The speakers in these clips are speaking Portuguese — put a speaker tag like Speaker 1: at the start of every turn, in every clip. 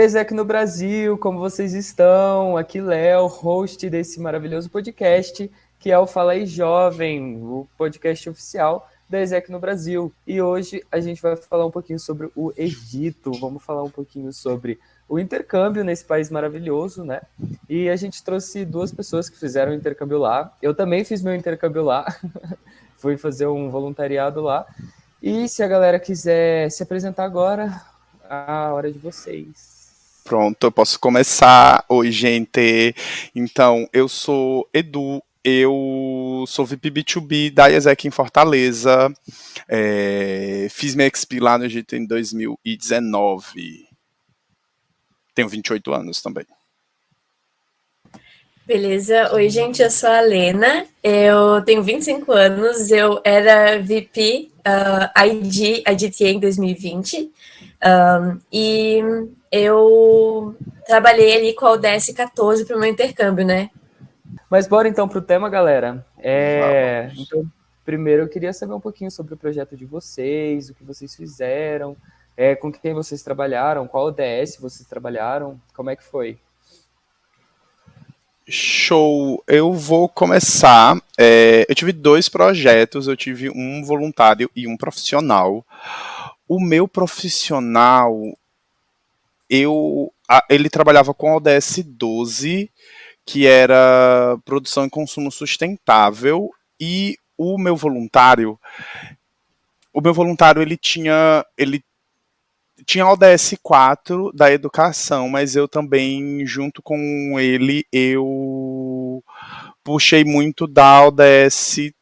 Speaker 1: Exec no Brasil, como vocês estão? Aqui Léo, host desse maravilhoso podcast, que é o Fala aí Jovem, o podcast oficial da Exec no Brasil. E hoje a gente vai falar um pouquinho sobre o Egito, vamos falar um pouquinho sobre o intercâmbio nesse país maravilhoso, né? E a gente trouxe duas pessoas que fizeram o intercâmbio lá. Eu também fiz meu intercâmbio lá, fui fazer um voluntariado lá. E se a galera quiser se apresentar agora, a hora de vocês.
Speaker 2: Pronto, eu posso começar. Oi, gente. Então, eu sou Edu, eu sou VP B2B da IESEC em Fortaleza. Fiz minha XP lá no Egito em 2019. Tenho 28 anos também.
Speaker 3: Beleza. Oi, gente, eu sou a Lena, eu tenho 25 anos, eu era VP IDTA em 2020 e eu trabalhei ali com a ODS 14 para o meu intercâmbio, né?
Speaker 1: Mas bora então pro tema, galera. Então, primeiro eu queria saber um pouquinho sobre o projeto de vocês, o que vocês fizeram, com quem vocês trabalharam, qual ODS vocês trabalharam, como é que foi?
Speaker 2: Show, eu vou começar. Eu tive dois projetos, eu tive um voluntário e um profissional. O meu profissional, ele trabalhava com a ODS 12, que era produção e consumo sustentável, e o meu voluntário ele tinha a ODS 4 da educação, mas eu também, junto com ele, eu puxei muito da ODS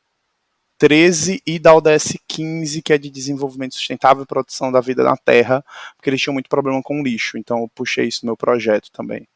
Speaker 2: 13 e da ODS 15, que é de desenvolvimento sustentável e produção da vida na Terra, porque eles tinham muito problema com lixo, então eu puxei isso no meu projeto também.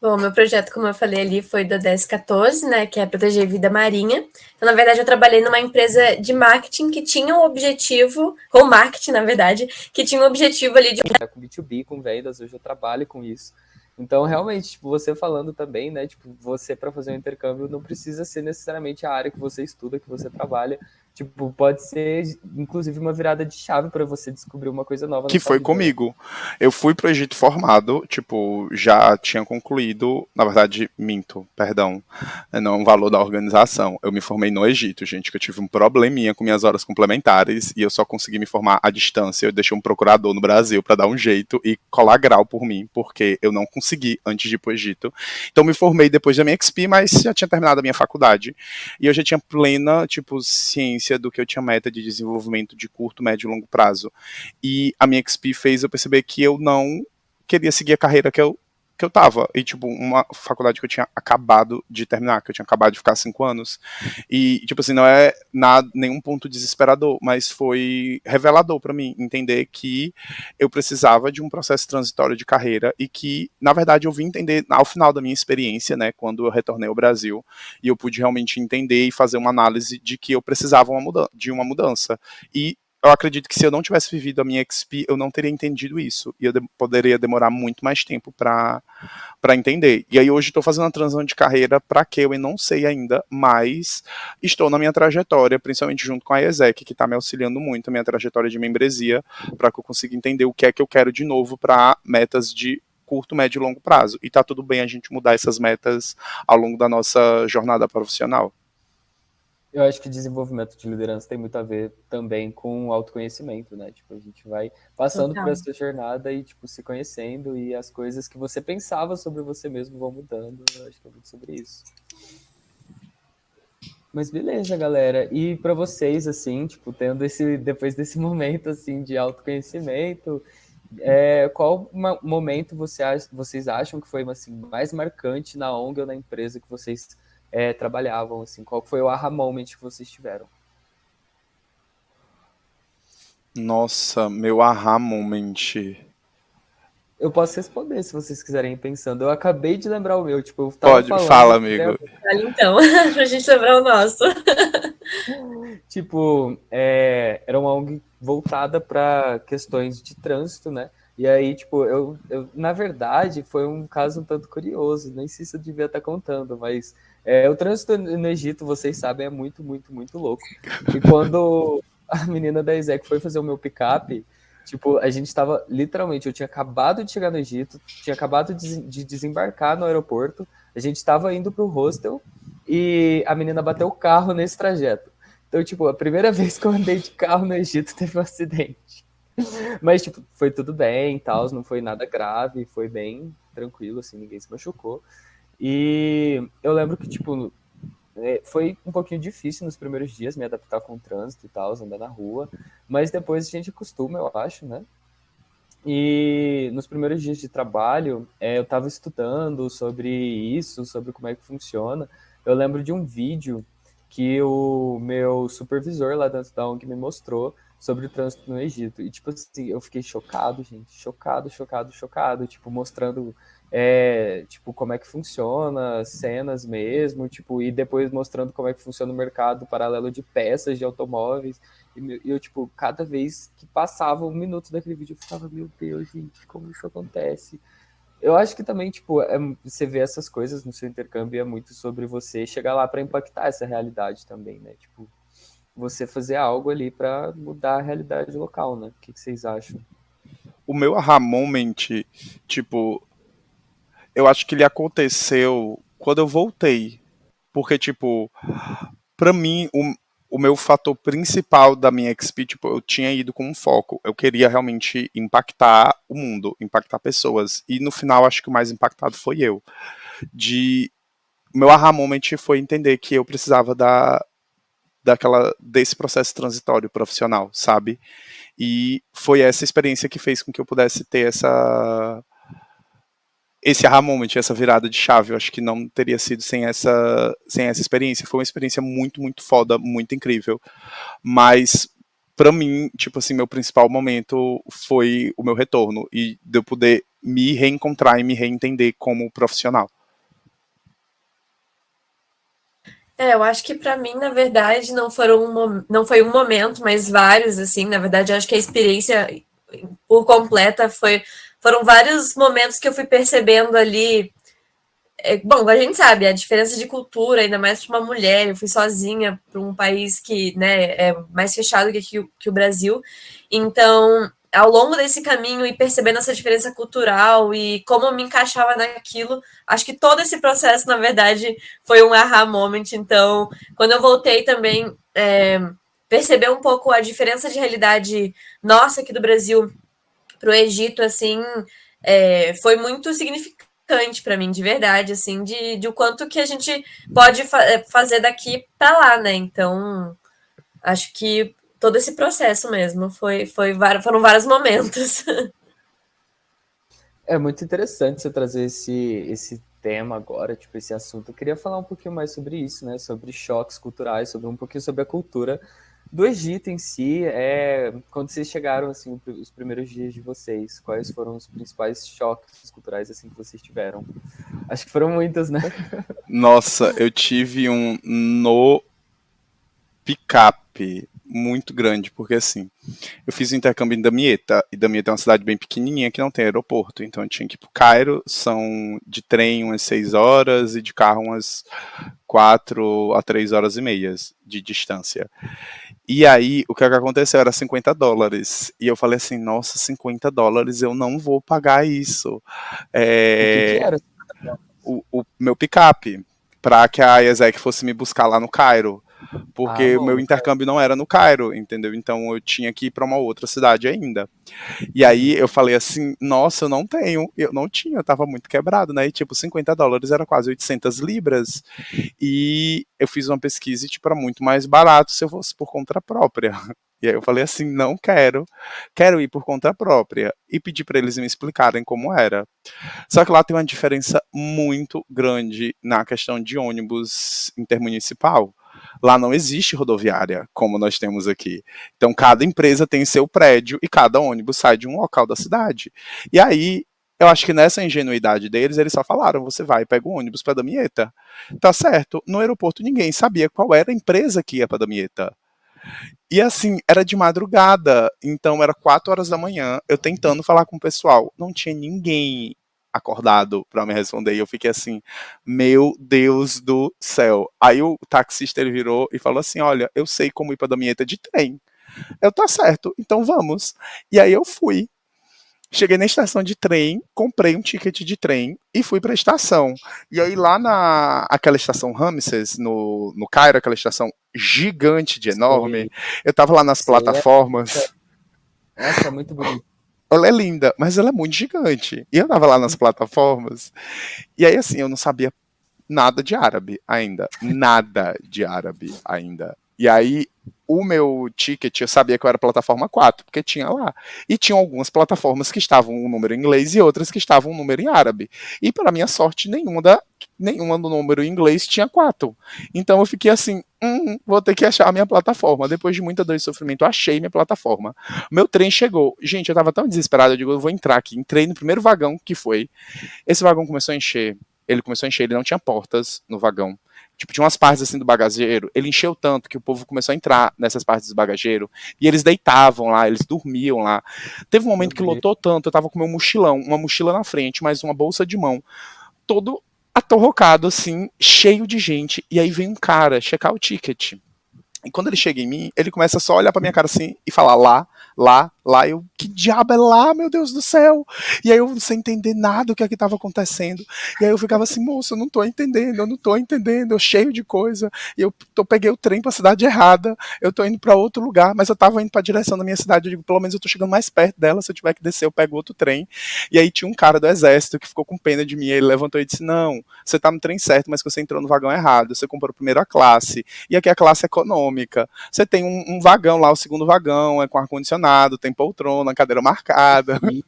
Speaker 3: Bom, meu projeto, como eu falei ali, foi do ODS 14, né, que é proteger vida marinha. Então, na verdade, eu trabalhei numa empresa de marketing que tinha um objetivo, com marketing, na verdade, que tinha um objetivo ali de...
Speaker 1: Com B2B, com vendas, hoje eu trabalho com isso. Então, realmente, tipo, você falando também, né, tipo, você para fazer um intercâmbio não precisa ser necessariamente a área que você estuda, que você trabalha. Tipo, pode ser, inclusive, uma virada de chave para você descobrir uma coisa nova.
Speaker 2: Que foi comigo. Eu fui pro Egito formado, tipo, já tinha concluído, na verdade, perdão, não o valor da organização. Eu me formei no Egito, gente, que eu tive um probleminha com minhas horas complementares e eu só consegui me formar à distância. Eu deixei um procurador no Brasil para dar um jeito e colar grau por mim, porque eu não consegui antes de ir pro Egito. Então, me formei depois da minha XP, mas já tinha terminado a minha faculdade. E eu já tinha plena, tipo, ciência do que eu tinha meta de desenvolvimento de curto, médio e longo prazo. E a minha XP fez eu perceber que eu não queria seguir a carreira que eu tava. E, tipo, uma faculdade que eu tinha acabado de terminar, que eu tinha acabado de ficar 5 anos. E, tipo assim, não é nenhum ponto desesperador, mas foi revelador para mim entender que eu precisava de um processo transitório de carreira e que, na verdade, eu vim entender ao final da minha experiência, né, quando eu retornei ao Brasil, e eu pude realmente entender e fazer uma análise de que eu precisava de uma mudança. E eu acredito que se eu não tivesse vivido a minha XP, eu não teria entendido isso. E eu poderia demorar muito mais tempo para entender. E aí hoje estou fazendo uma transição de carreira para que eu não sei ainda, mas estou na minha trajetória, principalmente junto com a IESEC, que está me auxiliando muito, a minha trajetória de membresia, para que eu consiga entender o que é que eu quero de novo para metas de curto, médio e longo prazo. E tá tudo bem a gente mudar essas metas ao longo da nossa jornada profissional.
Speaker 1: Eu acho que desenvolvimento de liderança tem muito a ver também com autoconhecimento, né? Tipo, a gente vai passando por essa jornada e, tipo, se conhecendo e as coisas que você pensava sobre você mesmo vão mudando. Eu acho que é muito sobre isso. Mas beleza, galera. E para vocês, assim, tipo, depois desse momento, assim, de autoconhecimento, qual momento vocês acham que foi, assim, mais marcante na ONG ou na empresa que vocês trabalhavam, assim? Qual foi o aha moment que vocês tiveram?
Speaker 2: Nossa, meu aha moment.
Speaker 1: Eu posso responder se vocês quiserem ir pensando. Eu acabei de lembrar o meu, tipo, eu tava falando...
Speaker 2: Fala, amigo.
Speaker 3: Fala então, pra gente lembrar o nosso.
Speaker 1: Tipo, era uma ONG voltada para questões de trânsito, né? E aí, tipo, eu, na verdade, foi um caso um tanto curioso, nem sei se eu devia estar contando, mas o trânsito no Egito, vocês sabem, é muito, muito, muito louco. E quando a menina da Exec foi fazer o meu picape, Tipo, a gente tava, literalmente, eu tinha acabado de chegar no Egito, tinha acabado de desembarcar no aeroporto, a gente tava indo pro hostel e a menina bateu o carro nesse trajeto. Então, tipo, a primeira vez que eu andei de carro no Egito teve um acidente. Mas, tipo, foi tudo bem e tal, não foi nada grave, foi bem tranquilo, assim, ninguém se machucou. E eu lembro que, tipo, foi um pouquinho difícil nos primeiros dias me adaptar com o trânsito e tal, andar na rua, mas depois a gente acostuma, eu acho, né? E nos primeiros dias de trabalho, eu estava estudando sobre isso, sobre como é que funciona. Eu lembro de um vídeo que o meu supervisor lá dentro da ONG me mostrou sobre o trânsito no Egito. E, tipo assim, eu fiquei chocado, gente. Chocado, chocado, chocado. Tipo, mostrando, tipo, como é que funciona, cenas mesmo, tipo, e depois mostrando como é que funciona o mercado paralelo de peças de automóveis. E eu, tipo, cada vez que passava um minuto daquele vídeo, eu ficava, meu Deus, gente, como isso acontece? Eu acho que também, tipo, você vê essas coisas no seu intercâmbio é muito sobre você chegar lá para impactar essa realidade também, né? Tipo, você fazer algo ali para mudar a realidade local, né? O que vocês acham?
Speaker 2: O meu aha moment, tipo, eu acho que ele aconteceu quando eu voltei. Porque, tipo, pra mim, o meu fator principal da minha XP, tipo, eu tinha ido com um foco. Eu queria realmente impactar o mundo, impactar pessoas. E no final, acho que o mais impactado foi eu. De meu aha moment foi entender que eu precisava desse processo transitório profissional, sabe? E foi essa experiência que fez com que eu pudesse ter esse aha moment, essa virada de chave. Eu acho que não teria sido sem essa experiência. Foi uma experiência muito, muito foda, muito incrível. Mas pra mim, tipo assim, meu principal momento foi o meu retorno e de eu poder me reencontrar e me reentender como profissional.
Speaker 3: Eu acho que para mim, na verdade, não foi um momento, mas vários, assim. Na verdade, eu acho que a experiência por completa foram vários momentos que eu fui percebendo ali. Bom, a gente sabe a diferença de cultura, ainda mais para uma mulher. Eu fui sozinha para um país que, né, é mais fechado que o Brasil. Então, ao longo desse caminho e percebendo essa diferença cultural e como eu me encaixava naquilo, acho que todo esse processo, na verdade, foi um aha moment. Então, quando eu voltei também, perceber um pouco a diferença de realidade nossa aqui do Brasil para o Egito, assim, foi muito significante para mim, de verdade, assim, de o quanto que a gente pode fazer daqui para lá, né? Então, acho que todo esse processo mesmo foram vários momentos.
Speaker 1: É muito interessante você trazer esse tema agora, tipo, esse assunto. Eu queria falar um pouquinho mais sobre isso, né? Sobre choques culturais, sobre um pouquinho sobre a cultura do Egito em si. Quando vocês chegaram, assim, os primeiros dias de vocês, quais foram os principais choques culturais, assim, que vocês tiveram? Acho que foram muitos, né?
Speaker 2: Nossa, eu tive um no picape muito grande, porque assim, eu fiz o intercâmbio em Damieta, e Damieta é uma cidade bem pequenininha que não tem aeroporto, então eu tinha que ir pro Cairo, são de trem umas 6 horas e de carro umas 4 a 3 horas e meias de distância. E aí, o que aconteceu era US$ 50. E eu falei assim, nossa, US$ 50, eu não vou pagar isso.
Speaker 1: O que que
Speaker 2: É,
Speaker 1: era?
Speaker 2: o meu picape, para que a IESEC fosse me buscar lá no Cairo,
Speaker 1: Ah,
Speaker 2: porque o
Speaker 1: bom,
Speaker 2: meu
Speaker 1: no caso.
Speaker 2: intercâmbio não era no Cairo, entendeu? Então eu tinha que ir para uma outra cidade ainda. E aí eu falei assim, nossa, eu não tenho, eu não tinha, eu tava muito quebrado, né? E tipo, US$ 50 era quase 800 libras. E eu fiz uma pesquisa e tipo, era muito mais barato se eu fosse por conta própria. E aí eu falei assim, não quero, quero ir por conta própria. E pedi para eles me explicarem como era. Só que lá tem uma diferença muito grande na questão de ônibus intermunicipal. Lá não existe rodoviária, como nós temos aqui. Então, cada empresa tem seu prédio e cada ônibus sai de um local da cidade. E aí, eu acho que nessa ingenuidade deles, eles só falaram: você vai e pega o ônibus para Damieta. Tá certo. No aeroporto, ninguém sabia qual era a empresa que ia para Damieta. E assim, era de madrugada, então era 4 horas da manhã, eu tentando falar com o pessoal, não tinha ninguém acordado para me responder, e eu fiquei assim, meu Deus do céu. Aí o taxista ele virou e falou assim, olha, eu sei como ir para Damieta de trem. Eu, tá certo, então vamos. E aí eu fui. Cheguei na estação de trem, comprei um ticket de trem e fui para a estação. E aí lá na aquela estação Ramses, no Cairo, aquela estação gigante de enorme,
Speaker 1: Sei,
Speaker 2: eu tava lá nas
Speaker 1: sei.
Speaker 2: plataformas.
Speaker 1: Nossa, é muito bonito.
Speaker 2: Ela é linda, mas ela é muito gigante. E eu tava lá nas plataformas, e aí assim, eu não sabia nada de árabe ainda. Nada de árabe ainda. E aí, o meu ticket, eu sabia que eu era plataforma 4 porque tinha lá. E tinham algumas plataformas que estavam um número em inglês e outras que estavam um número em árabe. E, para minha sorte, nenhuma do número em inglês tinha 4. Então eu fiquei assim, vou ter que achar a minha plataforma. Depois de muita dor e sofrimento, eu achei minha plataforma. Meu trem chegou. Gente, eu tava tão desesperado, eu digo, eu vou entrar aqui. Entrei no primeiro vagão que foi. Esse vagão começou a encher. Ele começou a encher, ele não tinha portas no vagão. Tipo, tinha umas partes assim do bagageiro, ele encheu tanto que o povo começou a entrar nessas partes do bagageiro, e eles deitavam lá, eles dormiam lá. Teve um
Speaker 1: Meu
Speaker 2: momento que
Speaker 1: Deus.
Speaker 2: lotou tanto, eu tava com meu mochilão, uma mochila na frente, mais uma bolsa de mão, todo atorrocado assim, cheio de gente, e aí vem um cara checar o ticket. E quando ele chega em mim, ele começa só a olhar pra minha cara assim e falar lá, lá, lá. Eu, que diabo é lá, meu Deus do céu? E aí eu sem entender nada o que é que tava acontecendo. E aí eu ficava assim, moço, eu não tô entendendo, eu não tô entendendo, eu cheio de coisa. E peguei o trem pra cidade errada, eu tô indo pra outro lugar, mas eu tava indo pra direção da minha cidade. Eu digo, pelo menos eu tô chegando mais perto dela, se eu tiver que descer, eu pego outro trem. E aí tinha um cara do exército que ficou com pena de mim. Ele levantou e disse, não, você tá no trem certo, mas você entrou no vagão errado, você comprou a primeira classe. E aqui é a classe econômica. Você tem um vagão lá, o segundo vagão, é com ar-condicionado, tem poltrona, cadeira marcada.
Speaker 1: E,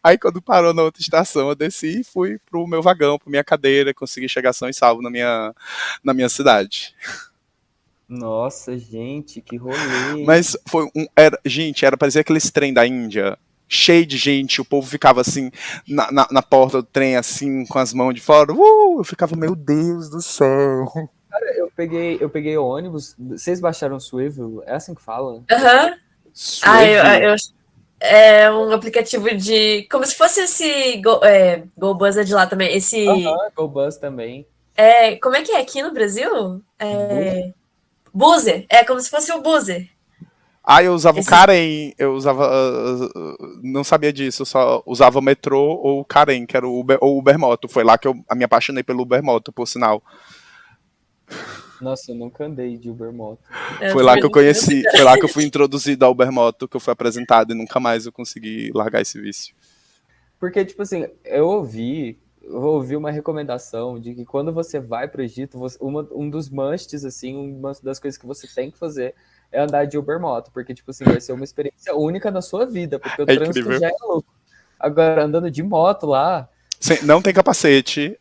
Speaker 2: Aí quando parou na outra estação, eu desci e fui pro meu vagão, pra minha cadeira, consegui chegar são e salvo na minha cidade.
Speaker 1: nossa, gente, que rolê.
Speaker 2: Mas foi gente, parecia aqueles trem da Índia, cheio de gente, o povo ficava assim, na porta do trem, assim, com as mãos de fora. Eu ficava, meu Deus do céu.
Speaker 1: Eu peguei ônibus. Vocês baixaram o Swivel? É assim que fala?
Speaker 3: Aham. Ah,
Speaker 2: Sueve.
Speaker 3: é um aplicativo de. Como se fosse esse GoBuzz é de lá também. Esse.
Speaker 1: Aham, GoBus também.
Speaker 3: Como é que é aqui no Brasil?
Speaker 1: Bu.
Speaker 3: Buzzer. É como se fosse o Buzzer.
Speaker 2: Eu usava o
Speaker 3: Esse.
Speaker 2: Karen, eu usava. Não sabia disso, eu só usava o metrô ou o Karen, que era o Uber, ou Ubermoto. Foi lá que eu me apaixonei pelo Ubermoto, por sinal.
Speaker 1: Nossa, eu nunca andei de Ubermoto.
Speaker 2: Foi
Speaker 3: Eu
Speaker 2: lá
Speaker 3: também
Speaker 2: que eu
Speaker 3: não tenho essa
Speaker 2: conheci, foi lá que eu fui introduzido ao Ubermoto, que eu fui apresentado e nunca mais eu consegui largar esse vício.
Speaker 1: Porque, tipo assim, eu ouvi uma recomendação de que quando você vai para o Egito, um dos musts, assim, uma das coisas que você tem que fazer é andar de Ubermoto, porque, tipo assim, vai ser uma experiência única na sua vida, porque o
Speaker 2: É
Speaker 1: trânsito
Speaker 2: incrível.
Speaker 1: já é louco. Agora, andando de moto lá,
Speaker 2: Não tem capacete,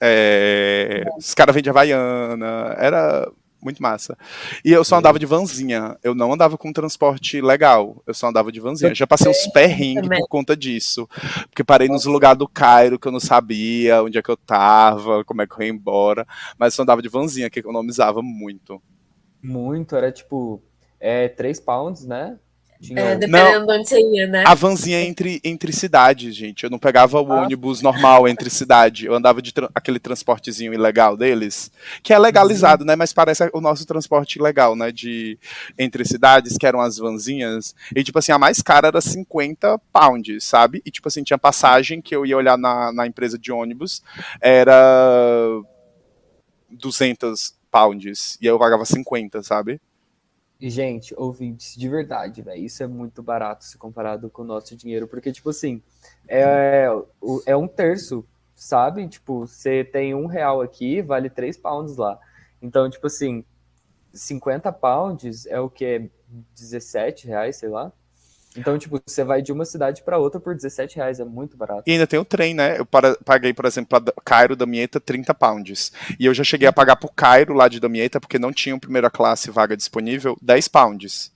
Speaker 2: os caras vêm de Havaiana, era muito massa. E eu só andava
Speaker 1: meu,
Speaker 2: de vanzinha, eu não andava com transporte legal, eu só andava de vanzinha.
Speaker 1: eu
Speaker 2: Já passei uns perrengues
Speaker 3: também.
Speaker 2: por conta disso, porque parei nos
Speaker 1: nossa,
Speaker 2: lugares do Cairo que eu não sabia onde é que eu tava, como é que eu ia embora, mas eu só andava de vanzinha, que economizava muito.
Speaker 1: muito, era tipo, 3 pounds, né? Tinha o.
Speaker 2: Não,
Speaker 3: Dependendo de onde você ia,
Speaker 2: a
Speaker 3: né?
Speaker 2: vanzinha entre cidades, gente. Eu não pegava o
Speaker 1: Ah,
Speaker 2: ônibus normal entre cidade. Eu andava de aquele transportezinho ilegal deles, que é
Speaker 1: sim.
Speaker 2: legalizado, né? Mas parece o nosso transporte ilegal, né? De entre cidades, que eram as vanzinhas. E, tipo assim, a mais cara era 50 pounds, sabe? E, tipo assim, tinha passagem que eu ia olhar na empresa de ônibus, era 200 pounds. E aí eu pagava 50, sabe?
Speaker 1: Gente, ouvintes, de verdade, velho, isso é muito barato se comparado com o nosso dinheiro, porque, tipo assim, é um terço, sabe? Tipo, você tem R$ 1 aqui, vale 3 pounds lá. Então, tipo assim, 50 pounds é o que? R$ 17, sei lá. Então, tipo, você vai de uma cidade para outra por R$ 17, é muito barato.
Speaker 2: E ainda tem o trem, né? Eu paguei, por exemplo, para Cairo, Damieta, 30 pounds. E eu já cheguei a pagar pro Cairo, lá de Damieta, porque não tinha primeira classe vaga disponível, 10 pounds.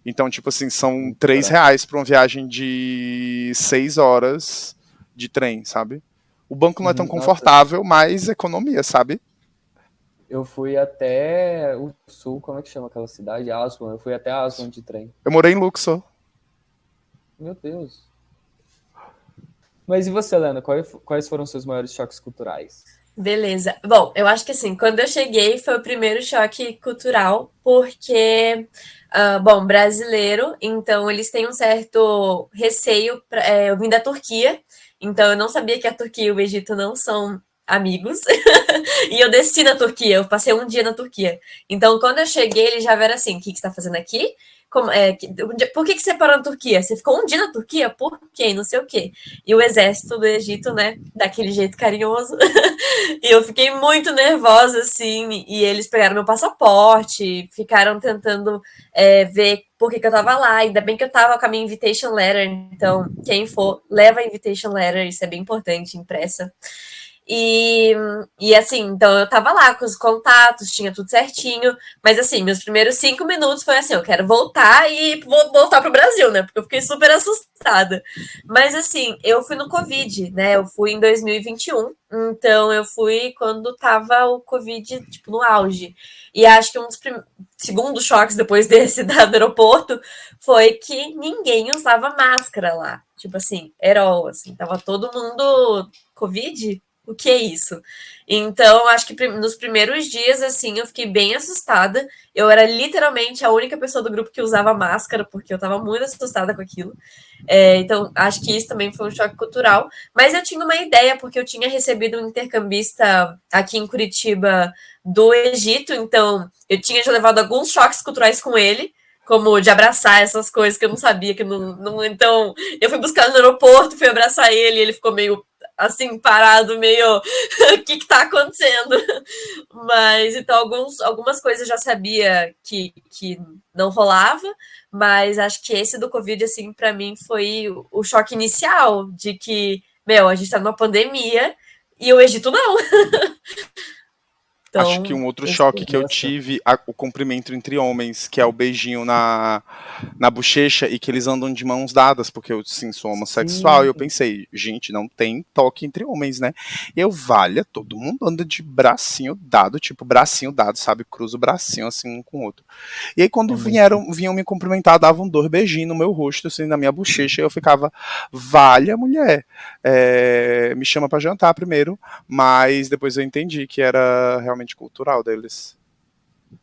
Speaker 2: Então, tipo assim, são
Speaker 1: Muito barato.
Speaker 2: R$ 3 para uma viagem de 6 horas de trem, sabe? O banco não é tão
Speaker 1: Uhum, nossa,
Speaker 2: confortável, mas economia, sabe?
Speaker 1: eu fui até o sul, como é que chama aquela cidade? Aswan, eu fui até Aswan de trem.
Speaker 2: Eu morei em Luxor.
Speaker 1: Meu Deus. Mas e você, Helena? Quais foram seus maiores choques culturais?
Speaker 3: Beleza. Bom, eu acho que assim, quando eu cheguei foi o primeiro choque cultural, porque, bom, brasileiro, então eles têm um certo receio. Eu vim da Turquia, então eu não sabia que a Turquia e o Egito não são amigos. E eu desci na Turquia, eu passei um dia na Turquia. Então, quando eu cheguei, ele já era assim: o que você está fazendo aqui? Por que você parou na Turquia? Você ficou um dia na Turquia? Por quê? Não sei o quê. E o exército do Egito, né, daquele jeito carinhoso. E eu fiquei muito nervosa, assim, e eles pegaram meu passaporte, ficaram tentando ver por que eu tava lá. Ainda bem que eu tava com a minha invitation letter, então quem for, leva a invitation letter, isso é bem importante, impressa. E assim, então eu tava lá com os contatos, tinha tudo certinho, mas assim, meus primeiros 5 minutos foi assim, eu quero voltar e vou voltar pro Brasil, né? Porque eu fiquei super assustada. Mas assim, eu fui no Covid, né? Eu fui em 2021, então eu fui quando tava o Covid, tipo, no auge. E acho que um dos segundos choques depois desse do aeroporto foi que ninguém usava máscara lá. Tipo assim, all, assim, tava todo mundo Covid, o que é isso? Então, acho que nos primeiros dias, assim, eu fiquei bem assustada. Eu era literalmente a única pessoa do grupo que usava máscara, porque eu tava muito assustada com aquilo. Então, acho que isso também foi um choque cultural. Mas eu tinha uma ideia, porque eu tinha recebido um intercambista aqui em Curitiba do Egito, então eu tinha já levado alguns choques culturais com ele, como de abraçar essas coisas que eu não sabia que não. Então, eu fui buscar no aeroporto, fui abraçar ele, ele ficou meio assim, parado, meio o que tá acontecendo? Mas então algumas coisas eu já sabia que não rolava, mas acho que esse do Covid, assim, para mim foi o choque inicial de que, meu, a gente tá numa pandemia e o Egito não.
Speaker 2: Acho que
Speaker 3: Então,
Speaker 2: um outro
Speaker 3: esse...
Speaker 2: choque que eu
Speaker 1: Nossa,
Speaker 2: tive, o cumprimento entre homens, que é o beijinho na bochecha e que eles andam de mãos dadas, porque eu, sim, sou homossexual, e
Speaker 1: sim.
Speaker 2: eu pensei, gente, não tem toque entre homens, né? Eu, valha, todo mundo anda de bracinho dado, tipo, bracinho dado, sabe? Cruza o bracinho assim um com o outro. E aí, quando
Speaker 1: É muito.
Speaker 2: vinham me cumprimentar, davam 2 beijinhos no meu rosto, assim, na minha bochecha, e eu ficava, valha, mulher, me chama pra jantar primeiro, mas depois eu entendi que era realmente cultural deles.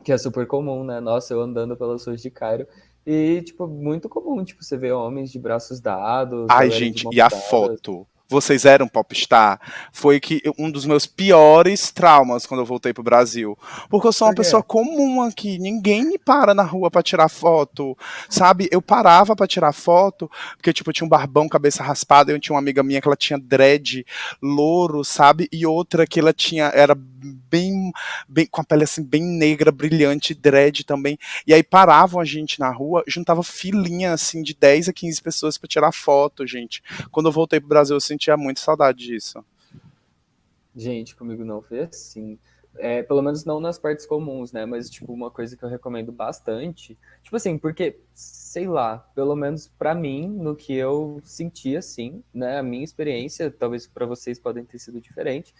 Speaker 1: Que é super comum, né? Nossa, eu andando pelas ruas de Cairo. E, tipo, muito comum, tipo, você vê homens de braços dados,
Speaker 2: Ai,
Speaker 1: galera de
Speaker 2: gente,
Speaker 1: mãos
Speaker 2: e a
Speaker 1: dadas.
Speaker 2: foto? Vocês eram popstar? Foi que um dos meus piores traumas quando eu voltei pro Brasil. Porque eu sou uma
Speaker 1: Por
Speaker 2: pessoa
Speaker 1: quê?
Speaker 2: comum aqui. Ninguém me para na rua pra tirar foto. Sabe? Eu parava pra tirar foto, porque, tipo, eu tinha um barbão, cabeça raspada. Eu tinha uma amiga minha que ela tinha dread, louro, sabe? E outra que ela tinha, era bem com a pele assim, bem negra, brilhante, dread também. E aí paravam a gente na rua, juntava filinha assim de 10 a 15 pessoas pra tirar foto, gente. Quando eu voltei pro Brasil, eu sentia muito saudade disso.
Speaker 1: Gente, comigo não foi assim. Pelo menos não nas partes comuns, né? Mas, tipo, uma coisa que eu recomendo bastante. Tipo assim, porque, sei lá, pelo menos pra mim, no que eu senti assim, né? A minha experiência, talvez pra vocês podem ter sido diferente.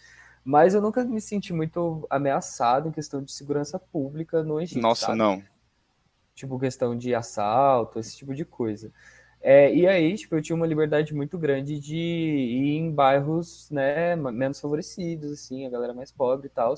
Speaker 1: Mas eu nunca me senti muito ameaçado em questão de segurança pública no Egito,
Speaker 2: Nossa,
Speaker 1: sabe?
Speaker 2: não.
Speaker 1: Tipo, questão de assalto, esse tipo de coisa. E aí, tipo, eu tinha uma liberdade muito grande de ir em bairros, né, menos favorecidos, assim, a galera mais pobre e tal.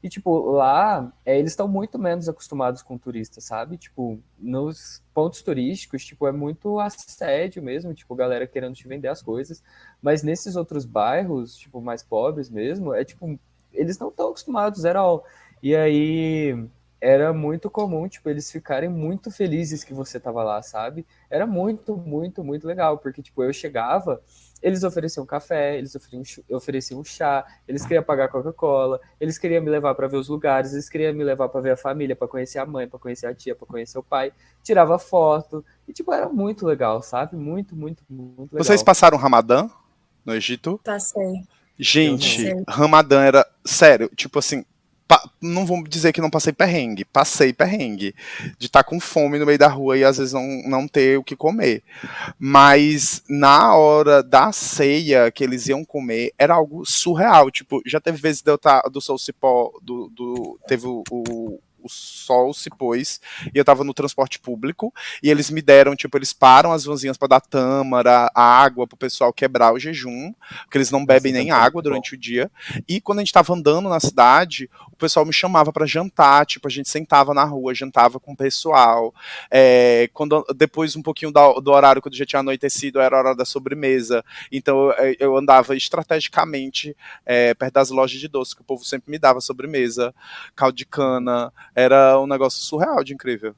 Speaker 1: E, tipo, lá, eles estão muito menos acostumados com turistas, sabe? Tipo, nos pontos turísticos, tipo, é muito assédio mesmo, tipo, galera querendo te vender as coisas. Mas nesses outros bairros, tipo, mais pobres mesmo, tipo, eles não estão acostumados, at all. E aí, era muito comum, tipo, eles ficarem muito felizes que você tava lá, sabe? Era muito, muito, muito legal, porque, tipo, eu chegava, eles ofereciam café, eles ofereciam chá, eles queriam pagar Coca-Cola, eles queriam me levar para ver os lugares, eles queriam me levar para ver a família, para conhecer a mãe, para conhecer a tia, para conhecer o pai, tirava foto, e, tipo, era muito legal, sabe? Muito, muito, muito
Speaker 2: Vocês
Speaker 1: legal.
Speaker 2: passaram Ramadã no Egito?
Speaker 3: Passei,
Speaker 1: Eu não.
Speaker 2: Gente,
Speaker 3: passei.
Speaker 2: Ramadã era sério, tipo assim, não vou dizer que não passei perrengue de estar com fome no meio da rua e às vezes não ter o que comer. Mas na hora da ceia que eles iam comer, era algo surreal. Tipo, já teve vezes de eu estar do Soul Cipó, teve o sol se pôs e eu tava no transporte público e eles me deram, tipo, eles param as vanzinhas pra dar tâmara, água pro pessoal quebrar o jejum, porque eles não bebem nem água durante o dia. E quando a gente tava andando na cidade, o pessoal me chamava pra jantar, tipo, a gente sentava na rua, jantava com o pessoal. Quando, depois, um pouquinho do horário, quando já tinha anoitecido, era a hora da sobremesa. Então eu andava estrategicamente perto das lojas de doce, que o povo sempre me dava sobremesa, caldo de cana. Era um negócio surreal de incrível.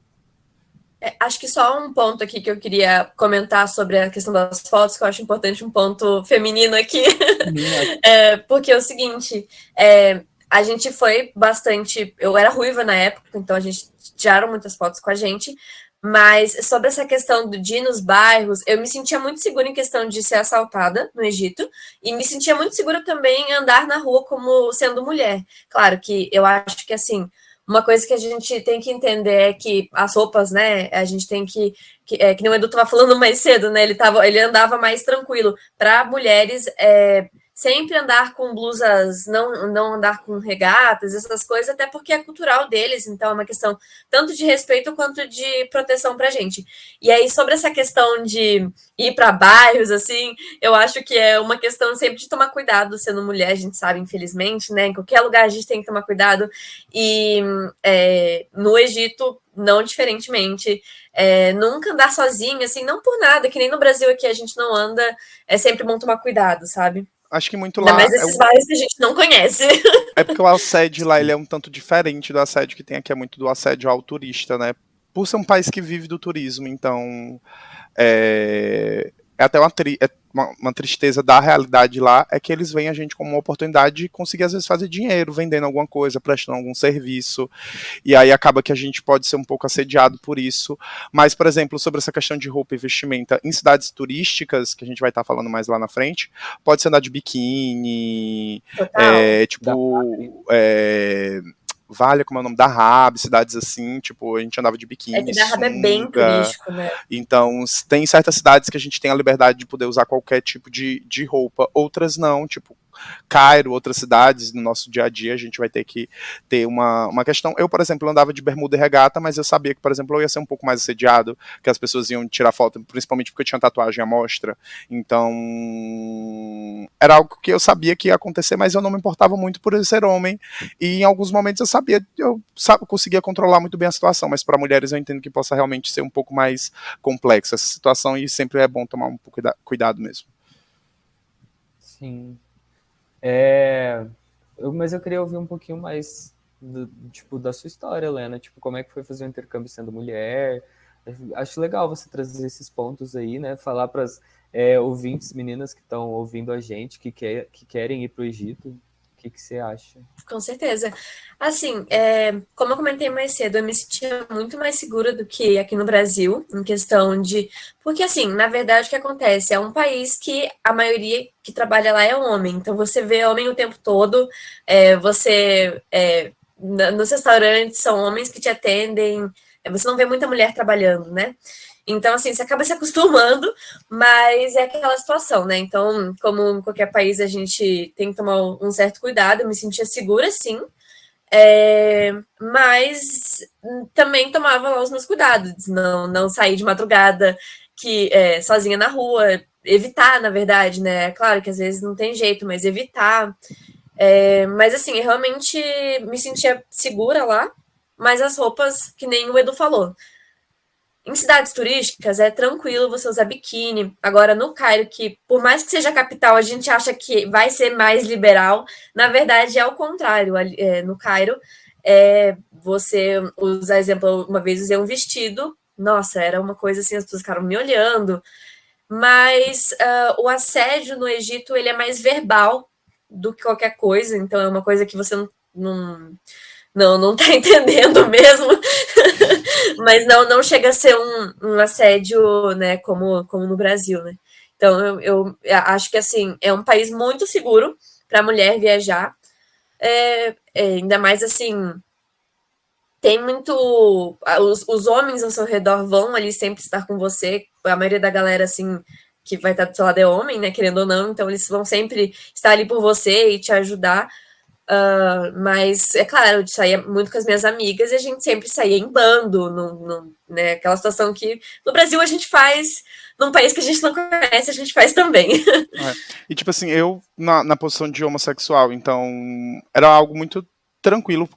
Speaker 3: Acho que só um ponto aqui que eu queria comentar sobre a questão das fotos, que eu acho importante, um ponto feminino aqui. Porque é o seguinte, a gente foi bastante... Eu era ruiva na época, então a gente tiraram muitas fotos com a gente, mas sobre essa questão de ir nos bairros, eu me sentia muito segura em questão de ser assaltada no Egito, e me sentia muito segura também em andar na rua como sendo mulher. Claro que eu acho que, assim, uma coisa que a gente tem que entender é que as roupas, né, a gente tem que nem o Edu estava falando mais cedo, né, ele andava mais tranquilo. Para mulheres, sempre andar com blusas, não andar com regatas, essas coisas, até porque é cultural deles, então é uma questão tanto de respeito quanto de proteção pra gente. E aí, sobre essa questão de ir para bairros, assim, eu acho que é uma questão sempre de tomar cuidado, sendo mulher, a gente sabe, infelizmente, né, em qualquer lugar a gente tem que tomar cuidado, e no Egito, não diferentemente, nunca andar sozinha, assim, não por nada, que nem no Brasil aqui a gente não anda, é sempre bom tomar cuidado, sabe?
Speaker 2: Acho que muito
Speaker 3: Ainda
Speaker 2: lá
Speaker 3: mais esses bairros que a gente não conhece.
Speaker 2: É porque o assédio lá ele é um tanto diferente do assédio que tem aqui, é muito do assédio ao turista, né? Por ser um país que vive do turismo, então é até uma tristeza da realidade lá, é que eles veem a gente como uma oportunidade de conseguir, às vezes, fazer dinheiro, vendendo alguma coisa, prestando algum serviço, e aí acaba que a gente pode ser um pouco assediado por isso. Mas, por exemplo, sobre essa questão de roupa e vestimenta, em cidades turísticas, que a gente vai estar falando mais lá na frente, pode ser andar de biquíni, Vale, como é o nome, Dahab, cidades assim, tipo, a gente andava de biquíni,
Speaker 3: que Dahab é bem turístico, né?
Speaker 2: Então, tem certas cidades que a gente tem a liberdade de poder usar qualquer tipo de roupa, outras não, tipo, Cairo, outras cidades, no nosso dia a dia, a gente vai ter que ter uma questão. Eu, por exemplo, andava de bermuda e regata, mas eu sabia que, por exemplo, eu ia ser um pouco mais assediado, que as pessoas iam tirar foto, principalmente porque eu tinha tatuagem à mostra. Então, era algo que eu sabia que ia acontecer, mas eu não me importava muito por eu ser homem, e em alguns momentos eu conseguia controlar muito bem a situação, mas para mulheres eu entendo que possa realmente ser um pouco mais complexa essa situação, e sempre é bom tomar um pouco de cuidado mesmo.
Speaker 1: Sim. Mas eu queria ouvir um pouquinho mais da sua história, Helena. Tipo, como é que foi fazer o intercâmbio sendo mulher? Acho legal você trazer esses pontos aí, né? Falar para as ouvintes, meninas que estão ouvindo a gente, que querem ir para o Egito. O que você acha?
Speaker 3: Com certeza. Assim, como eu comentei mais cedo, eu me sentia muito mais segura do que aqui no Brasil, em questão de... Porque, assim, na verdade, o que acontece? É um país que a maioria que trabalha lá é homem, então você vê homem o tempo todo, nos restaurantes são homens que te atendem, você não vê muita mulher trabalhando, né? Então, assim, você acaba se acostumando, mas é aquela situação, né? Então, como em qualquer país, a gente tem que tomar um certo cuidado. Eu me sentia segura, sim, mas também tomava lá os meus cuidados. Não sair de madrugada, sozinha na rua, evitar, na verdade, né? Claro que às vezes não tem jeito, mas evitar. Mas, assim, eu realmente me sentia segura lá, mas as roupas, que nem o Edu falou, em cidades turísticas é tranquilo você usar biquíni. Agora, no Cairo, que por mais que seja capital, a gente acha que vai ser mais liberal, na verdade é o contrário. No Cairo, você usa, exemplo, uma vez usei um vestido, nossa, era uma coisa assim, as pessoas ficaram me olhando, mas o assédio no Egito, ele é mais verbal do que qualquer coisa, então é uma coisa que você não tá entendendo mesmo, mas não chega a ser um assédio, né, como no Brasil, né? Então, eu acho que, assim, é um país muito seguro para a mulher viajar, ainda mais, assim, tem muito... Os homens ao seu redor vão ali sempre estar com você, a maioria da galera, assim, que vai estar do seu lado é homem, né, querendo ou não, então eles vão sempre estar ali por você e te ajudar. Mas, é claro, eu saía muito com as minhas amigas e a gente sempre saía em bando, né? Aquela situação que no Brasil a gente faz, num país que a gente não conhece, a gente faz também.
Speaker 2: E tipo assim, eu na posição de homossexual, então era algo muito tranquilo,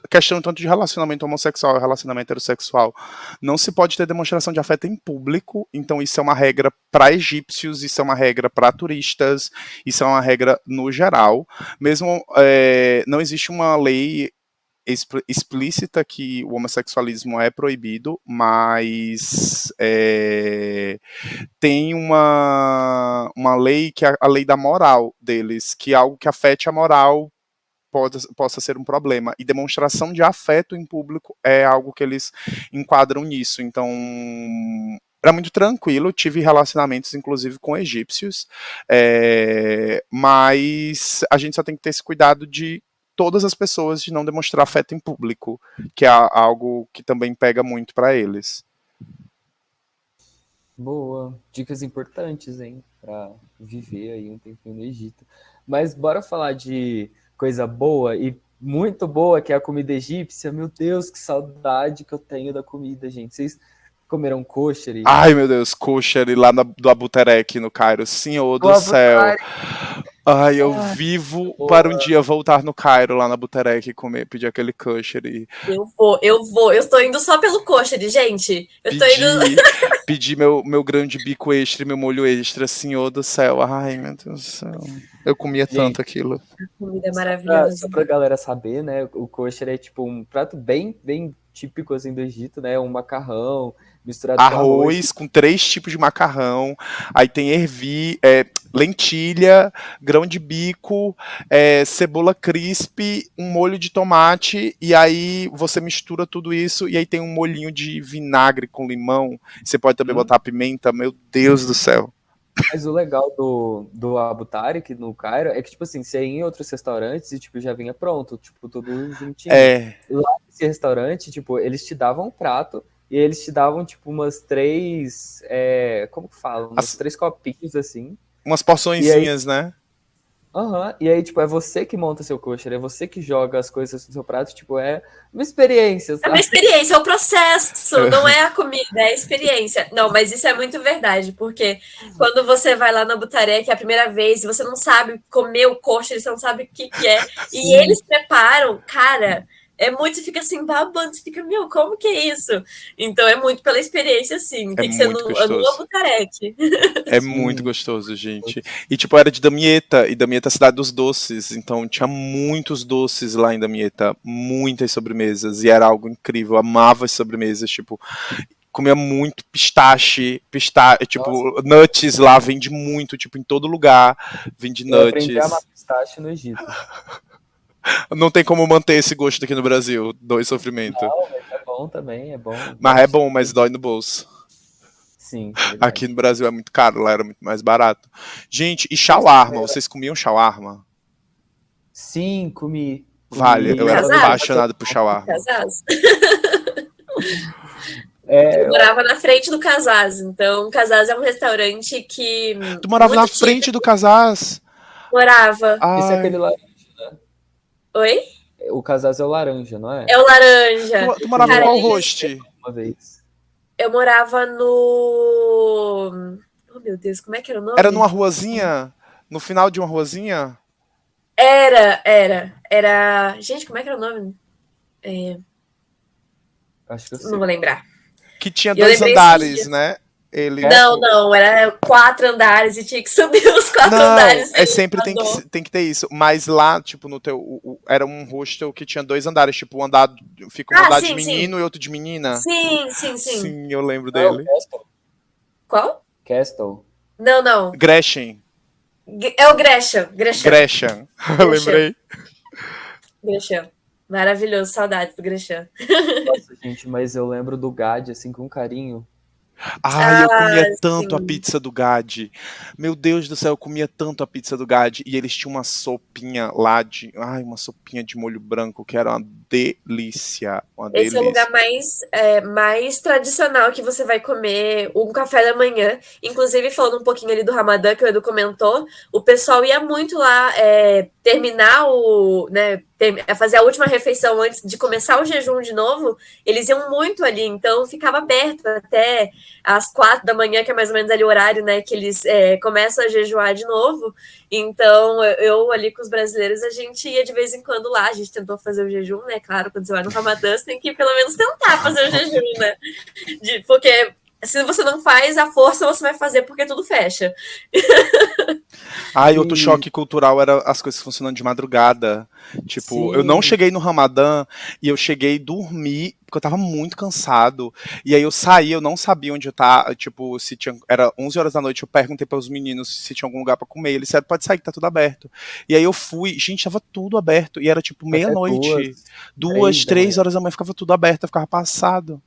Speaker 2: questão tanto de relacionamento homossexual e relacionamento heterossexual. Não se pode ter demonstração de afeto em público, então isso é uma regra para egípcios, isso é uma regra para turistas, isso é uma regra no geral. Mesmo não existe uma lei explícita que o homossexualismo é proibido, mas tem uma lei que é a lei da moral deles, que algo que afete a moral possa ser um problema. E demonstração de afeto em público é algo que eles enquadram nisso. Então, era muito tranquilo, tive relacionamentos, inclusive, com egípcios, mas a gente só tem que ter esse cuidado de todas as pessoas de não demonstrar afeto em público, que é algo que também pega muito para eles.
Speaker 1: Boa, dicas importantes, hein, para viver aí um tempinho no Egito. Mas bora falar de coisa boa e muito boa, que é a comida egípcia. Meu Deus, que saudade que eu tenho da comida, gente. Vocês comeram kosher?
Speaker 2: Ai, meu Deus, kosher lá do Abu Terek, no Cairo. Senhor do céu. Ai, eu vivo para um dia voltar no Cairo, lá na Abu Terek, e pedir aquele kosher.
Speaker 3: Eu vou. Eu estou indo só pelo kosher, gente.
Speaker 2: Pedir meu grão de bico extra e meu molho extra, senhor do céu. Ai, meu Deus do céu. Eu comia tanto aquilo.
Speaker 3: Comida maravilhosa.
Speaker 1: Só pra galera saber, né? O kosher é tipo um prato bem, bem típico assim do Egito, né? Um macarrão misturado com arroz.
Speaker 2: Com 3 tipos de macarrão. Aí tem ervilha, lentilha, grão de bico, cebola crisp, um molho de tomate, e aí você mistura tudo isso, e aí tem um molhinho de vinagre com limão. Você pode também botar pimenta, meu Deus do céu.
Speaker 1: Mas o legal do Abu Tarik no Cairo é que, tipo assim, você ia em outros restaurantes e, tipo, já vinha pronto, tipo, tudo juntinho. Lá nesse restaurante, tipo, eles te davam um prato e eles te davam, tipo, umas 3... como que fala? Umas 3 copinhos, assim.
Speaker 2: Umas porçõezinhas, né?
Speaker 1: E aí, tipo, é você que monta seu kosher, é você que joga as coisas no seu prato, tipo, é uma experiência, sabe?
Speaker 3: É uma experiência, é o processo, não é a comida, é a experiência. Não, mas isso é muito verdade, porque quando você vai lá na Butaré, que é a primeira vez, e você não sabe comer o kosher, você não sabe o que é, e eles preparam, cara... você fica assim, babando, você fica, meu, como que é isso? Então é muito pela experiência, assim. Tem que ser no Abu Tarek.
Speaker 2: É muito gostoso, gente. E tipo, era de Damieta, e Damieta é a cidade dos doces, então tinha muitos doces lá em Damieta, muitas sobremesas, e era algo incrível, eu amava as sobremesas, tipo, comia muito pistache, tipo, nuts lá, vende muito, tipo, em todo lugar, vende nuts.
Speaker 1: Eu aprendi a amar pistache no Egito.
Speaker 2: Não tem como manter esse gosto aqui no Brasil, dor e sofrimento.
Speaker 1: Não, mas é bom também, é bom.
Speaker 2: Mas é bom, mas dói no bolso.
Speaker 1: Sim.
Speaker 2: Aqui no Brasil é muito caro, lá era muito mais barato. Gente, e shawarma? Vocês comiam shawarma?
Speaker 1: Sim, comi.
Speaker 2: Vale, eu era apaixonado por shawarma.
Speaker 3: Eu morava na frente do Casaz, então o Casaz é um restaurante que...
Speaker 2: Tu morava na frente do Casaz?
Speaker 3: Morava.
Speaker 1: Esse é aquele laranja, né?
Speaker 3: Oi?
Speaker 1: O Casaz é o laranja, não é?
Speaker 3: É o laranja.
Speaker 2: Tu morava em qual host?
Speaker 1: Uma vez.
Speaker 3: Eu morava no... Oh, meu Deus, como é que era o nome?
Speaker 2: Era numa ruazinha? No final de uma ruazinha?
Speaker 3: Era... Gente, como é que era o nome?
Speaker 1: Acho que eu sei.
Speaker 3: Não vou lembrar.
Speaker 2: Que tinha 2 andares, né?
Speaker 3: Não, era 4 andares e tinha que subir os 4 andares.
Speaker 2: Sempre tem que ter isso. Mas lá, tipo, no teu. Era um hostel que tinha 2 andares, tipo, um andar. Fica um andar de menino e outro de menina.
Speaker 3: Sim.
Speaker 2: Sim, eu lembro dele.
Speaker 3: Qual?
Speaker 1: Castle.
Speaker 3: Não.
Speaker 2: Gretchen.
Speaker 3: É o Gresham.
Speaker 2: Eu lembrei.
Speaker 3: Gresham. Maravilhoso, saudades do Gresham.
Speaker 1: Nossa, gente, mas eu lembro do Gad, assim, com carinho.
Speaker 2: Ai, eu
Speaker 3: Ah,
Speaker 2: comia tanto a
Speaker 3: sim.
Speaker 2: pizza do Gad. Meu Deus do céu, eu comia tanto a pizza do Gad. E eles tinham uma sopinha lá de. Ai, uma sopinha de molho branco que era uma delícia. Uma
Speaker 3: Esse é o lugar
Speaker 2: delícia.
Speaker 3: mais tradicional que você vai comer um café da manhã. Inclusive, falando um pouquinho ali do Ramadã, que o Edu comentou, o pessoal ia muito lá terminar fazer a última refeição antes de começar o jejum de novo. Eles iam muito ali, então ficava aberto até às 4 da manhã, que é mais ou menos ali o horário, né, que eles começam a jejuar de novo. Então, eu ali com os brasileiros, a gente ia de vez em quando lá, a gente tentou fazer o jejum, né? Claro, quando você vai no Ramadã, você tem que pelo menos tentar fazer o jejum, né? Porque se você não faz, a força você vai fazer porque tudo fecha.
Speaker 2: Ai, outro
Speaker 1: E
Speaker 2: choque cultural era as coisas funcionando de madrugada. Tipo, eu não
Speaker 1: sim,
Speaker 2: cheguei no Ramadã e eu cheguei a dormir porque eu tava muito cansado. E aí eu saí, eu não sabia onde eu tava, tipo, se tinha, era 11 horas da noite, eu perguntei para os meninos se tinha algum lugar para comer. Eles disseram, pode sair que tá tudo aberto. E aí eu fui, gente, tava tudo aberto e era tipo
Speaker 1: até
Speaker 2: meia-noite,
Speaker 1: 3
Speaker 2: duas,
Speaker 1: da
Speaker 2: três
Speaker 1: manhã.
Speaker 2: horas da manhã ficava tudo aberto, eu ficava passado.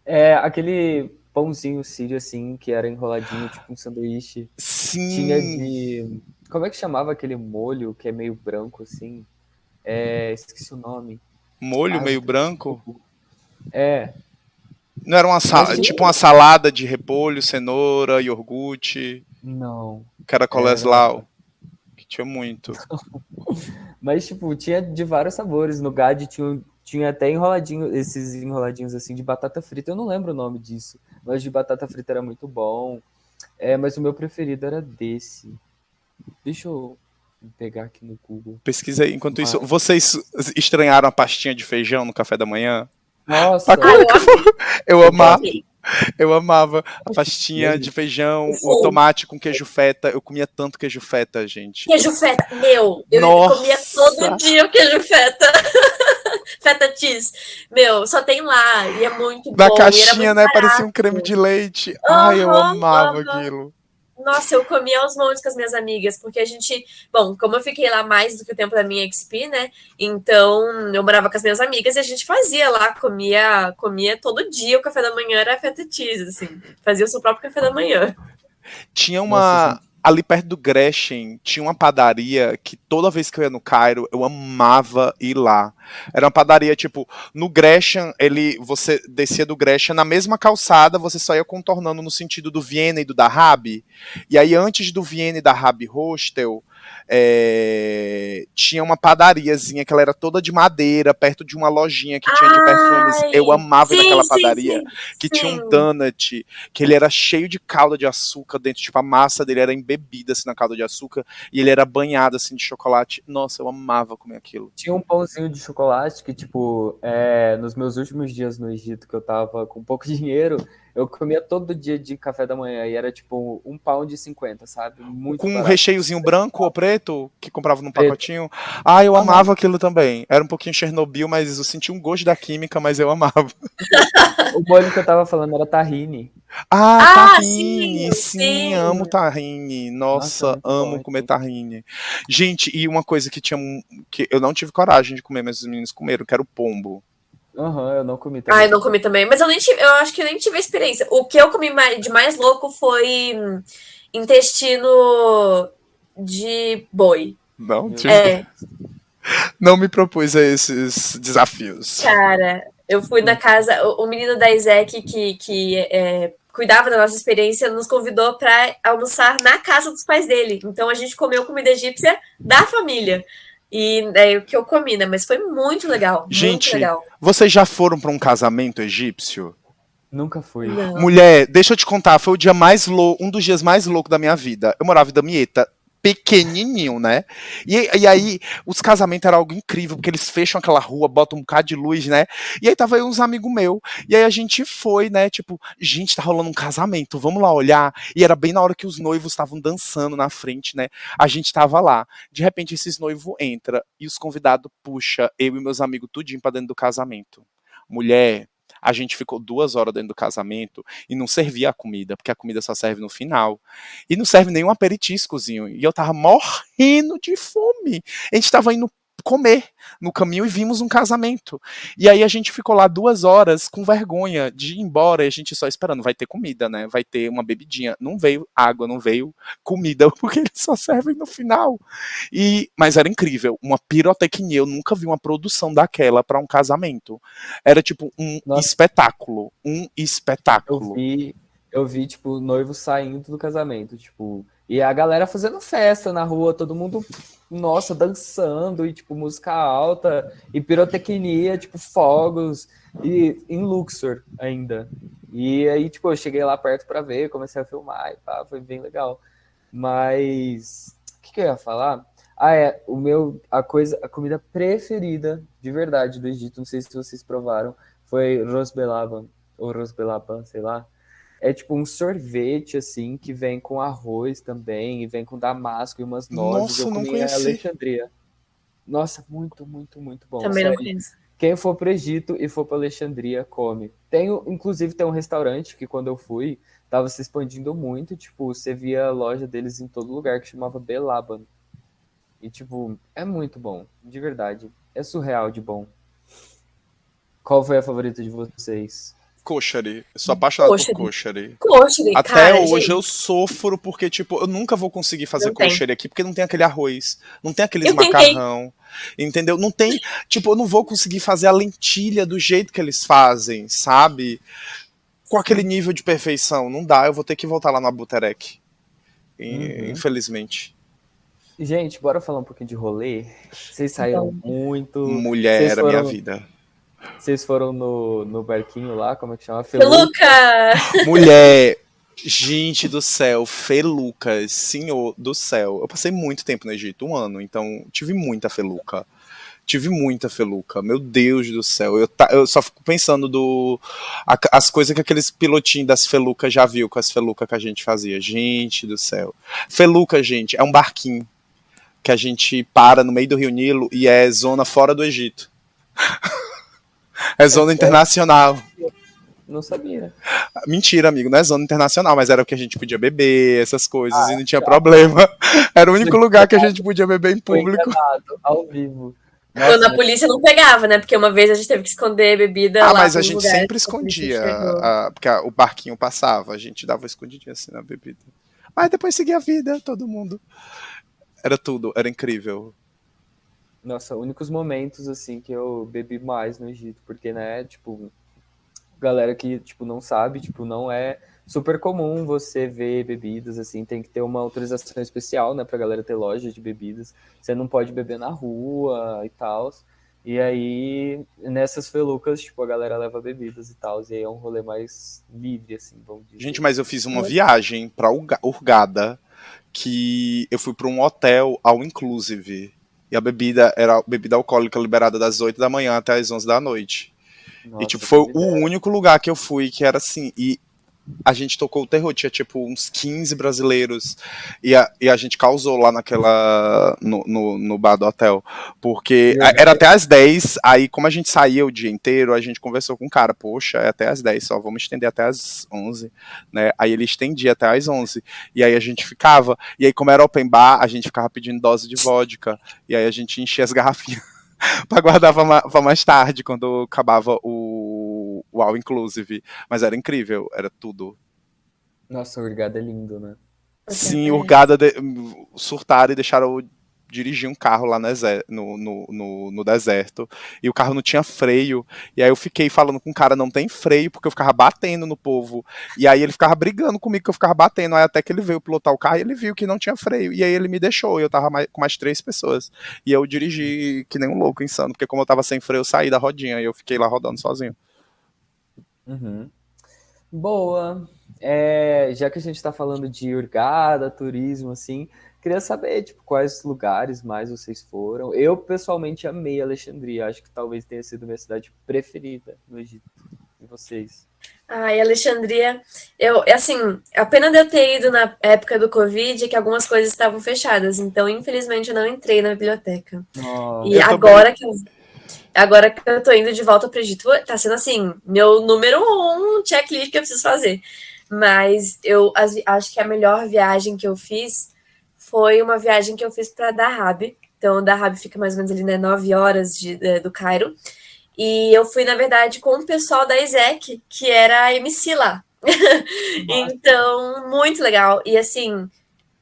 Speaker 1: É, aquele pãozinho sírio, assim, que era enroladinho, tipo um sanduíche. Tinha
Speaker 2: Sim,
Speaker 1: de. Como é que chamava aquele molho que é meio branco, assim? Esqueci o nome.
Speaker 2: molho
Speaker 1: Ah, vou
Speaker 2: meio
Speaker 1: ter que buscar no
Speaker 2: branco.
Speaker 1: Google. É,
Speaker 2: Não era uma
Speaker 1: mas tinha.
Speaker 2: tipo uma salada de repolho, cenoura, iogurte,
Speaker 1: Não. Era.
Speaker 2: caracoleslau, que tinha muito.
Speaker 1: Mas, tipo, tinha de vários sabores. No GAD tinha até enroladinho, esses enroladinhos assim de batata frita. Eu não lembro o nome disso, mas de batata frita era muito bom. Mas o meu preferido era desse. Deixa eu pegar aqui no Google.
Speaker 2: Pesquisei. Enquanto isso,
Speaker 1: Mas,
Speaker 2: vocês estranharam a pastinha de feijão no café da manhã? Pra
Speaker 1: nossa,
Speaker 3: Ah,
Speaker 2: comer
Speaker 3: eu amei.
Speaker 2: eu
Speaker 1: eu
Speaker 2: amava,
Speaker 1: gosto.
Speaker 3: Amei.
Speaker 2: eu amava a
Speaker 1: Meu
Speaker 2: pastinha de
Speaker 1: Deus.
Speaker 3: O
Speaker 2: feijão, o
Speaker 3: fogo.
Speaker 2: tomate com queijo feta. Eu comia tanto queijo feta, gente.
Speaker 3: Queijo feta. Meu, eu comia todo
Speaker 2: Nossa!
Speaker 3: dia o queijo feta. Feta cheese. Meu, só tem lá. E é muito
Speaker 2: Na
Speaker 3: bom. E era
Speaker 2: caixinha,
Speaker 3: muito
Speaker 2: né? Parecia um creme
Speaker 3: barato.
Speaker 2: de leite. Ai, eu
Speaker 3: Aham,
Speaker 2: amava
Speaker 3: aham.
Speaker 2: aquilo.
Speaker 3: Nossa, eu comia aos montes com as minhas amigas, porque a gente, bom, como eu fiquei lá mais do que o tempo da minha XP, né? Então, eu morava com as minhas amigas e a gente fazia lá, comia todo dia, o café da manhã era feta cheese, assim. Fazia o seu próprio café da manhã.
Speaker 2: Tinha
Speaker 1: Nossa,
Speaker 2: uma.
Speaker 1: gente.
Speaker 2: Ali perto do Gretchen, tinha uma padaria que toda vez que eu ia no Cairo, eu amava ir lá. Era uma padaria, tipo, no Gretchen, você descia do Gretchen, na mesma calçada, você só ia contornando no sentido do Viena e do Dahab. E aí, antes do Viena e Dahab Hostel, tinha uma padariazinha que ela era toda de madeira, perto de uma lojinha que tinha de perfumes. Eu
Speaker 3: Ai,
Speaker 2: amava ir
Speaker 3: sim,
Speaker 2: naquela
Speaker 3: sim,
Speaker 2: padaria,
Speaker 3: sim,
Speaker 2: que tinha um
Speaker 3: sim.
Speaker 2: donut que ele era cheio de calda de açúcar dentro, tipo, a massa dele era embebida assim na calda de açúcar e ele era banhado assim de chocolate. Nossa, eu amava comer aquilo.
Speaker 1: Tinha um pãozinho de chocolate que, tipo, nos meus últimos dias no Egito, que eu tava com pouco dinheiro, eu comia todo dia de café da manhã e era, tipo, £1,50, sabe? Muito
Speaker 2: Com um
Speaker 1: barato.
Speaker 2: recheiozinho branco ou preto, que comprava num
Speaker 1: Preto.
Speaker 2: pacotinho. Ah, eu
Speaker 1: Aham.
Speaker 2: amava aquilo também. Era um pouquinho Chernobyl, mas eu senti um gosto da química, mas eu amava.
Speaker 1: O molho que eu tava falando era tahine.
Speaker 2: Ah,
Speaker 3: Ah,
Speaker 2: tahine!
Speaker 3: sim,
Speaker 2: Sim, amo
Speaker 3: sim.
Speaker 2: tahine.
Speaker 1: Nossa,
Speaker 2: Nossa,
Speaker 1: muito bom
Speaker 2: amo comer
Speaker 1: aquilo.
Speaker 2: tahine. Gente, e uma coisa que tinha que eu não tive coragem de comer, mas os meninos comeram, que era o pombo.
Speaker 1: Aham, eu não comi
Speaker 3: Ai,
Speaker 1: também.
Speaker 3: não comi também, mas eu acho que eu nem tive a experiência. O que eu comi de mais louco foi intestino de boi.
Speaker 2: Não,
Speaker 1: Meu
Speaker 2: tive,
Speaker 3: É,
Speaker 2: não me propus a esses desafios.
Speaker 3: cara, eu fui na casa, o menino da Isaac que cuidava da nossa experiência nos convidou para almoçar na casa dos pais dele. Então a gente comeu comida egípcia da família. E é o que eu comi, né? Mas foi muito legal, muito
Speaker 2: Gente,
Speaker 3: legal.
Speaker 2: vocês já foram para um casamento egípcio?
Speaker 1: Nunca fui.
Speaker 3: Não.
Speaker 2: Mulher, deixa eu te contar, foi o dia mais louco, um dos dias mais loucos da minha vida. Eu morava em Damieta, pequenininho, né? E aí, os casamentos eram algo incrível, porque eles fecham aquela rua, botam um bocado de luz, né? E aí tava aí uns amigos meus. E aí a gente foi, né? Tipo, gente, tá rolando um casamento, vamos lá olhar. E era bem na hora que os noivos estavam dançando na frente, né? A gente tava lá. De repente, esses noivos entram e os convidados puxa eu e meus amigos tudinho pra dentro do casamento. Mulher, a gente ficou 2 horas dentro do casamento e não servia a comida, porque a comida só serve no final. E não serve nenhum aperitiscozinho. E eu tava morrendo de fome. A gente tava indo comer no caminho e vimos um casamento. E aí a gente ficou lá 2 horas com vergonha de ir embora e a gente só esperando, vai ter comida, né? Vai ter uma bebidinha. Não veio água, não veio comida, porque eles só servem no final. Mas era incrível, uma pirotecnia, eu nunca vi uma produção daquela para um casamento. Era tipo um
Speaker 1: Nossa,
Speaker 2: espetáculo,
Speaker 1: eu vi, tipo, o noivo saindo do casamento, tipo, e a galera fazendo festa na rua, todo mundo, nossa, dançando, e, tipo, música alta, e pirotecnia, tipo, fogos, e em Luxor ainda. E aí, tipo, eu cheguei lá perto pra ver, comecei a filmar, e pá, foi bem legal. Mas, o que eu ia falar? Ah, a comida preferida, de verdade, do Egito, não sei se vocês provaram, foi Ros Belaban, ou Ros Belaban, sei lá. É tipo um sorvete, assim, que vem com arroz também, e vem com damasco e umas nozes.
Speaker 2: Nossa,
Speaker 1: Eu
Speaker 2: eu não
Speaker 1: comi em
Speaker 2: conheci.
Speaker 1: Alexandria. Nossa, muito, muito, muito bom,
Speaker 3: Também não
Speaker 1: sério.
Speaker 3: conheço.
Speaker 1: Quem for pro Egito e for para Alexandria, come. Inclusive, tem um restaurante que quando eu fui, tava se expandindo muito, tipo, você via a loja deles em todo lugar, que chamava Belaban. E, tipo, é muito bom, de verdade. É surreal de bom. Qual foi a favorita de vocês?
Speaker 2: Koshari. Eu sou apaixonado por
Speaker 3: Coxa de
Speaker 2: koshari.
Speaker 3: coxa de
Speaker 2: Até
Speaker 3: cara,
Speaker 2: hoje eu
Speaker 3: gente.
Speaker 2: sofro porque, tipo, eu nunca vou conseguir fazer
Speaker 3: Não tem.
Speaker 2: koshari aqui porque não tem aquele arroz, não tem aqueles
Speaker 3: Eu tentei.
Speaker 2: macarrão, entendeu? Não tem, tipo, eu não vou conseguir fazer a lentilha do jeito que eles fazem, sabe? Com aquele nível de perfeição, não dá, eu vou ter que voltar lá no Abuterek,
Speaker 1: Uhum.
Speaker 2: infelizmente.
Speaker 1: Gente, bora falar um pouquinho de rolê? Vocês saíram
Speaker 3: Então,
Speaker 1: muito.
Speaker 2: Mulher
Speaker 1: Vocês
Speaker 2: era minha
Speaker 1: foram,
Speaker 2: vida.
Speaker 1: vocês foram no barquinho lá, como é que chama? Feluca?
Speaker 3: Feluca!
Speaker 2: Mulher, gente do céu, Felucas, senhor do céu. Eu passei muito tempo no Egito, 1 ano, então tive muita feluca. Tive muita feluca, meu Deus do céu. Eu só fico pensando as coisas que aqueles pilotinhos das felucas já viu com as felucas que a gente fazia. Gente do céu. Feluca, gente, é um barquinho que a gente para no meio do Rio Nilo e é zona fora do Egito. É
Speaker 1: É
Speaker 2: zona
Speaker 1: sério?
Speaker 2: internacional.
Speaker 1: Não sabia.
Speaker 2: Mentira, amigo, não é zona internacional, mas era o que a gente podia beber, essas coisas, e
Speaker 1: Ah,
Speaker 2: não tinha
Speaker 1: tá.
Speaker 2: problema. Era o único
Speaker 1: Fui
Speaker 2: lugar que a gente podia beber em
Speaker 1: fui
Speaker 2: público.
Speaker 1: enganado, ao vivo.
Speaker 3: Quando
Speaker 1: Nossa,
Speaker 3: a
Speaker 1: mas
Speaker 3: polícia não pegava, né? Porque uma vez a gente teve que esconder bebida
Speaker 2: Ah,
Speaker 3: lá
Speaker 2: mas a
Speaker 3: pelos
Speaker 2: gente
Speaker 3: lugares.
Speaker 2: sempre
Speaker 3: A polícia
Speaker 2: escondia,
Speaker 3: chegou.
Speaker 2: porque o barquinho passava, a gente dava uma escondidinha assim na bebida. Mas depois seguia a vida, todo mundo. Era tudo, era incrível.
Speaker 1: nossa, únicos momentos assim que eu bebi mais no Egito, porque né, tipo, galera que tipo não sabe, tipo, não é super comum você ver bebidas assim, tem que ter uma autorização especial, né, pra galera ter loja de bebidas. Você não pode beber na rua e tal. E aí, nessas felucas, tipo, a galera leva bebidas e tal, e aí é um rolê mais livre assim, vamos
Speaker 2: Gente,
Speaker 1: dizer.
Speaker 2: mas eu fiz uma viagem pra Hurghada, que eu fui pra um hotel all inclusive. E a bebida era bebida alcoólica liberada das 8 da manhã até as 11 da noite. E, tipo,
Speaker 1: Nossa,
Speaker 2: foi
Speaker 1: quem me
Speaker 2: o
Speaker 1: dera.
Speaker 2: único lugar que eu fui que era assim. E a gente tocou o terror, tinha tipo uns 15 brasileiros e a gente causou lá no bar do hotel, porque era até às 10, aí como a gente saía o dia inteiro, a gente conversou com o cara, poxa, é até às 10 só, vamos estender até às 11, né, aí ele estendia até às 11, e aí a gente ficava, e aí como era open bar, a gente ficava pedindo dose de vodka, e aí a gente enchia as garrafinhas pra guardar pra mais tarde, quando acabava o All Inclusive. Mas era incrível, era tudo.
Speaker 1: Nossa, o Hurghada é lindo, né?
Speaker 2: Sim,
Speaker 3: É.
Speaker 2: Hurghada surtaram e deixaram eu dirigir um carro lá no deserto. E o carro não tinha freio. E aí eu fiquei falando com o cara, não tem freio, porque eu ficava batendo no povo. E aí ele ficava brigando comigo, que eu ficava batendo. Aí até que ele veio pilotar o carro e ele viu que não tinha freio. E aí ele me deixou. E eu tava com mais 3 pessoas. E eu dirigi que nem um louco, insano. Porque como eu tava sem freio, eu saí da rodinha. E eu fiquei lá rodando sozinho.
Speaker 1: Uhum. Boa. Já que a gente está falando de Hurghada, turismo, assim, queria saber, tipo, quais lugares mais vocês foram. Eu, pessoalmente, amei Alexandria. Acho que talvez tenha sido minha cidade preferida no Egito. E vocês?
Speaker 3: Ai, Alexandria, assim, a pena de eu ter ido na época do Covid é que algumas coisas estavam fechadas, então, infelizmente, eu não entrei na biblioteca. E
Speaker 2: Eu
Speaker 1: Nossa.
Speaker 2: também.
Speaker 3: agora que eu tô indo de volta para o Egito, tá sendo, assim, meu número 1 checklist que eu preciso fazer. Mas acho que a melhor viagem que eu fiz foi uma viagem que eu fiz para Dahab, Então, Dahab fica mais ou menos ali, né, 9 horas do Cairo. E eu fui, na verdade, com o pessoal da ESEC, que era a MC lá. Então, muito legal. E assim,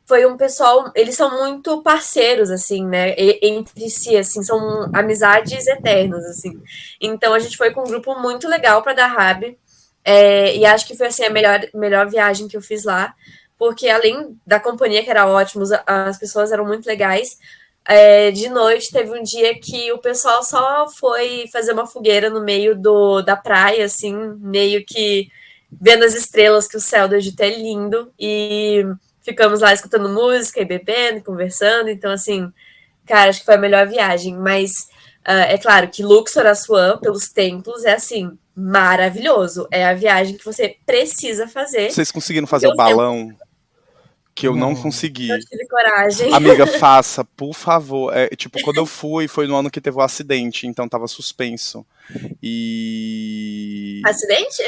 Speaker 3: foi um pessoal, eles são muito parceiros, assim, né, entre si, assim, são amizades eternas, assim. Então, a gente foi com um grupo muito legal para Dahab, e acho que foi, assim, a melhor viagem que eu fiz lá, porque além da companhia, que era ótima, as pessoas eram muito legais, de noite teve um dia que o pessoal só foi fazer uma fogueira no meio da praia, assim, meio que vendo as estrelas, que o céu do Egito é lindo, e ficamos lá escutando música e bebendo, conversando. Então, assim, cara, acho que foi a melhor viagem. Mas é claro que Luxor, Assuã, pelos templos, é assim, maravilhoso. É a viagem que você precisa fazer.
Speaker 2: Vocês conseguiram fazer o balão? Que eu não consegui.
Speaker 3: Não tive coragem.
Speaker 2: Amiga, faça, por favor. Tipo, quando eu fui, foi no ano que teve o acidente, então tava suspenso. E.
Speaker 3: Acidente?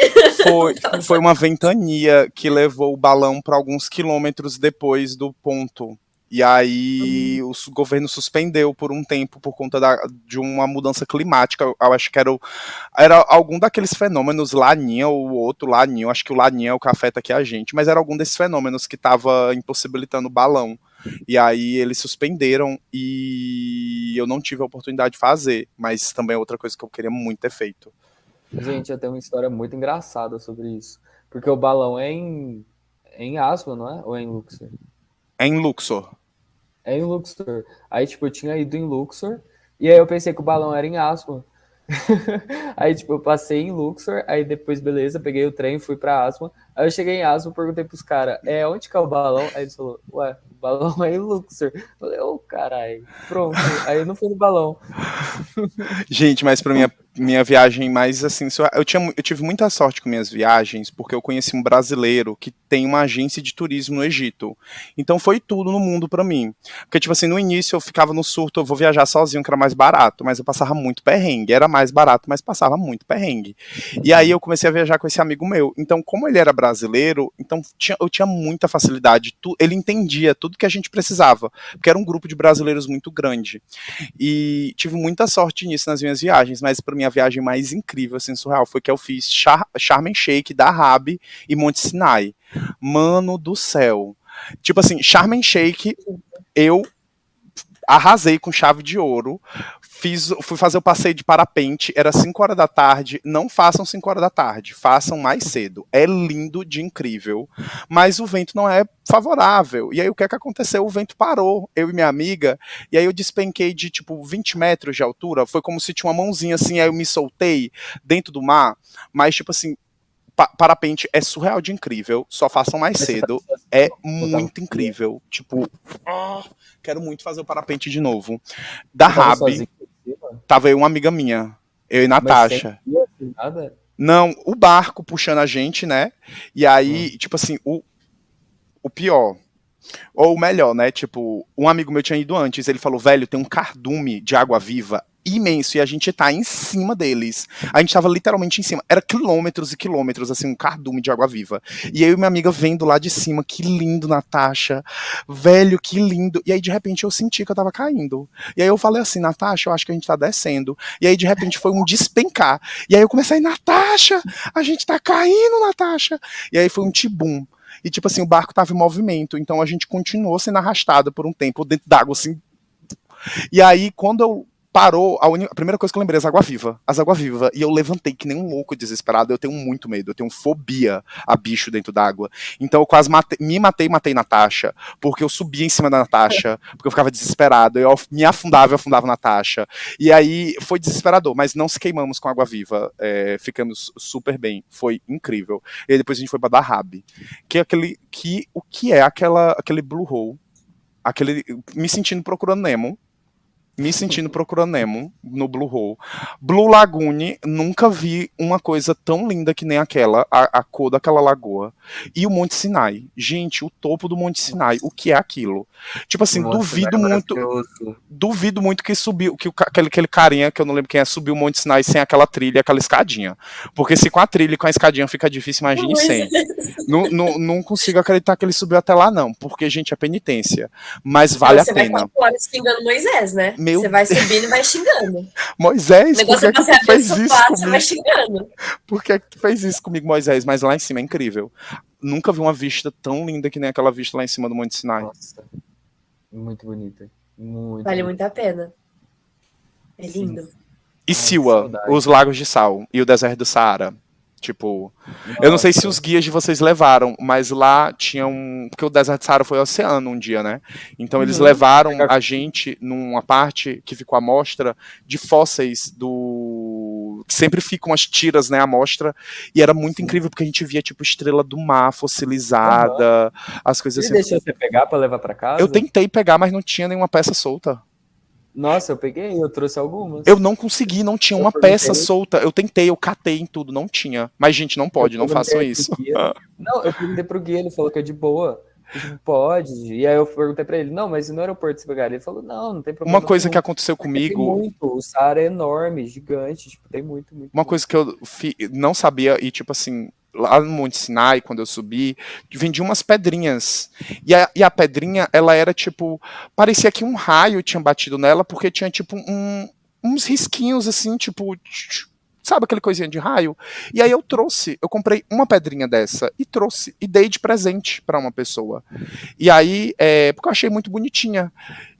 Speaker 2: Foi uma ventania que levou o balão para alguns quilômetros depois do ponto. E aí o governo suspendeu por um tempo por conta de uma mudança climática. Eu acho que era algum daqueles fenômenos, Laninha ou o outro Laninha. Acho que o Laninha é o que afeta aqui a gente. Mas era algum desses fenômenos que estava impossibilitando o balão. E aí eles suspenderam e eu não tive a oportunidade de fazer. Mas também é outra coisa que eu queria muito ter feito.
Speaker 1: Gente, eu tenho uma história muito engraçada sobre isso. Porque o balão é em Aswan, não é? Ou é em Luxor?
Speaker 2: É em Luxor.
Speaker 1: É em Luxor. Aí, tipo, eu tinha ido em Luxor, e aí eu pensei que o balão era em Aswan. Aí, tipo, eu passei em Luxor, aí depois, beleza, peguei o trem, fui pra Aswan. Aí eu cheguei em Aswan, perguntei pros caras, onde que é o balão? Aí eles falaram, ué, o balão é em Luxor. Eu falei, caralho, pronto. Aí eu não fui no balão.
Speaker 2: Gente, mas pra minha viagem mais assim, eu tive muita sorte com minhas viagens, porque eu conheci um brasileiro que tem uma agência de turismo no Egito. Então foi tudo no mundo pra mim. Porque, tipo assim, no início eu ficava no surto, eu vou viajar sozinho, que era mais barato, mas eu passava muito perrengue. Era mais barato, mas passava muito perrengue. E aí eu comecei a viajar com esse amigo meu. Então, como ele era brasileiro, então eu tinha muita facilidade. Ele entendia tudo que a gente precisava, porque era um grupo de brasileiros muito grande. E tive muita sorte nisso nas minhas viagens, mas para mim a viagem mais incrível, assim, surreal, foi que eu fiz Sharm el Sheikh, Dahab e Monte Sinai. Mano do céu. Tipo assim, Sharm el Sheikh, eu arrasei com chave de ouro. Fui fazer o passeio de parapente, era 5 horas da tarde. Não façam 5 horas da tarde, façam mais cedo. É lindo de incrível, mas o vento não é favorável. E aí o que é que aconteceu? O vento parou, eu e minha amiga, e aí eu despenquei de tipo 20 metros de altura. Foi como se tinha uma mãozinha assim, aí eu me soltei dentro do mar, mas tipo assim, parapente é surreal de incrível, só façam mais cedo, é muito incrível, tipo, quero muito fazer o parapente de novo. Dahab, tava eu uma amiga minha, eu e Natasha.
Speaker 1: Nada?
Speaker 2: Não, o barco puxando a gente, né, e aí, tipo assim, o pior, ou o melhor, né, tipo, um amigo meu tinha ido antes, ele falou, velho, tem um cardume de água viva imenso, e a gente tá em cima deles. A gente tava literalmente em cima. Era quilômetros e quilômetros, assim, um cardume de água viva. E eu e minha amiga vendo lá de cima, que lindo, Natasha. Velho, que lindo. E aí, de repente, eu senti que eu tava caindo. E aí eu falei assim, Natasha, eu acho que a gente tá descendo. E aí, de repente, foi um despencar. E aí eu comecei, Natasha, a gente tá caindo, Natasha. E aí foi um tibum. E, tipo assim, o barco tava em movimento. Então a gente continuou sendo arrastado por um tempo dentro d'água, assim. E aí, quando eu parou, a primeira coisa que eu lembrei é as água-viva, e eu levantei que nem um louco desesperado. Eu tenho muito medo, eu tenho fobia a bicho dentro d'água, então eu quase matei Natasha, porque eu subia em cima da Natasha, porque eu ficava desesperado, eu me afundava Natasha, e aí foi desesperador, mas não se queimamos com água-viva, ficamos super bem, foi incrível. E aí depois a gente foi pra Dahab, que é aquele Blue Hole, me sentindo procurando Nemo, me sentindo Procurando Nemo no Blue Hole. Blue Lagoon, nunca vi uma coisa tão linda que nem aquela, a cor daquela lagoa. E o Monte Sinai. Gente, o topo do Monte Sinai, o que é aquilo? Tipo assim,
Speaker 1: Nossa, é maravilhoso.
Speaker 2: duvido muito que subiu, que aquele carinha, que eu não lembro quem é, subiu o Monte Sinai sem aquela trilha, aquela escadinha. Porque se com a trilha e com a escadinha fica difícil, imagine sem. Não consigo acreditar que ele subiu até lá, não, porque, gente, é penitência. Mas vale a
Speaker 3: Você
Speaker 2: pena.
Speaker 3: vai 4 horas xingando Moisés, né?
Speaker 2: Meu
Speaker 3: Você vai subindo e vai xingando.
Speaker 2: Moisés,
Speaker 3: O
Speaker 2: por
Speaker 3: negócio
Speaker 2: que
Speaker 3: é
Speaker 2: que
Speaker 3: você
Speaker 2: tu fez isso
Speaker 3: abençoar, você
Speaker 2: comigo?
Speaker 3: vai xingando.
Speaker 2: Por que que tu fez isso comigo, Moisés? Mas lá em cima é incrível. Nunca vi uma vista tão linda que nem aquela vista lá em cima do Monte Sinai.
Speaker 1: Nossa, muito bonita. Muito
Speaker 3: Vale
Speaker 1: bonita.
Speaker 3: muito a pena. É
Speaker 1: Sim.
Speaker 3: lindo.
Speaker 2: E
Speaker 1: Ai,
Speaker 2: Siwa,
Speaker 1: que saudade.
Speaker 2: os lagos de sal e o deserto do Saara. Tipo,
Speaker 1: Nossa.
Speaker 2: eu não sei se os guias de vocês levaram, mas lá tinha um. Porque o deserto do Saara foi oceano um dia, né? Então eles
Speaker 1: Uhum.
Speaker 2: levaram a gente numa parte que ficou à mostra de fósseis do. Que sempre ficam as tiras, né? À mostra. E era muito
Speaker 1: Sim.
Speaker 2: incrível, porque a gente via, tipo, estrela do mar fossilizada, as coisas
Speaker 1: Ele
Speaker 2: assim.
Speaker 1: deixou você pegar pra levar pra casa?
Speaker 2: Eu tentei pegar, mas não tinha nenhuma peça solta.
Speaker 1: Nossa, eu peguei, eu trouxe algumas.
Speaker 2: Eu não consegui, não tinha
Speaker 1: Eu
Speaker 2: uma
Speaker 1: perguntei.
Speaker 2: peça solta. Eu tentei, eu catei em tudo, não tinha. Mas, gente, não pode, não façam
Speaker 1: perguntei
Speaker 2: isso.
Speaker 1: pro guia. Não, eu perguntei pro guia, ele falou que é de boa. Eu, tipo, pode. E aí eu perguntei pra ele, não, mas e no aeroporto se pegar? Ele falou, não tem problema
Speaker 2: Uma coisa
Speaker 1: nenhum.
Speaker 2: que aconteceu
Speaker 1: Porque tem
Speaker 2: comigo,
Speaker 1: muito, o Saara é enorme, gigante, tipo, tem muito.
Speaker 2: uma coisa que eu não sabia, e tipo assim, lá no Monte Sinai, quando eu subi, vendia umas pedrinhas. E a pedrinha, ela era tipo, parecia que um raio tinha batido nela, porque tinha tipo uns risquinhos assim, tipo, sabe aquele coisinha de raio? E aí eu comprei uma pedrinha dessa e trouxe e dei de presente pra uma pessoa. E aí, porque eu achei muito bonitinha.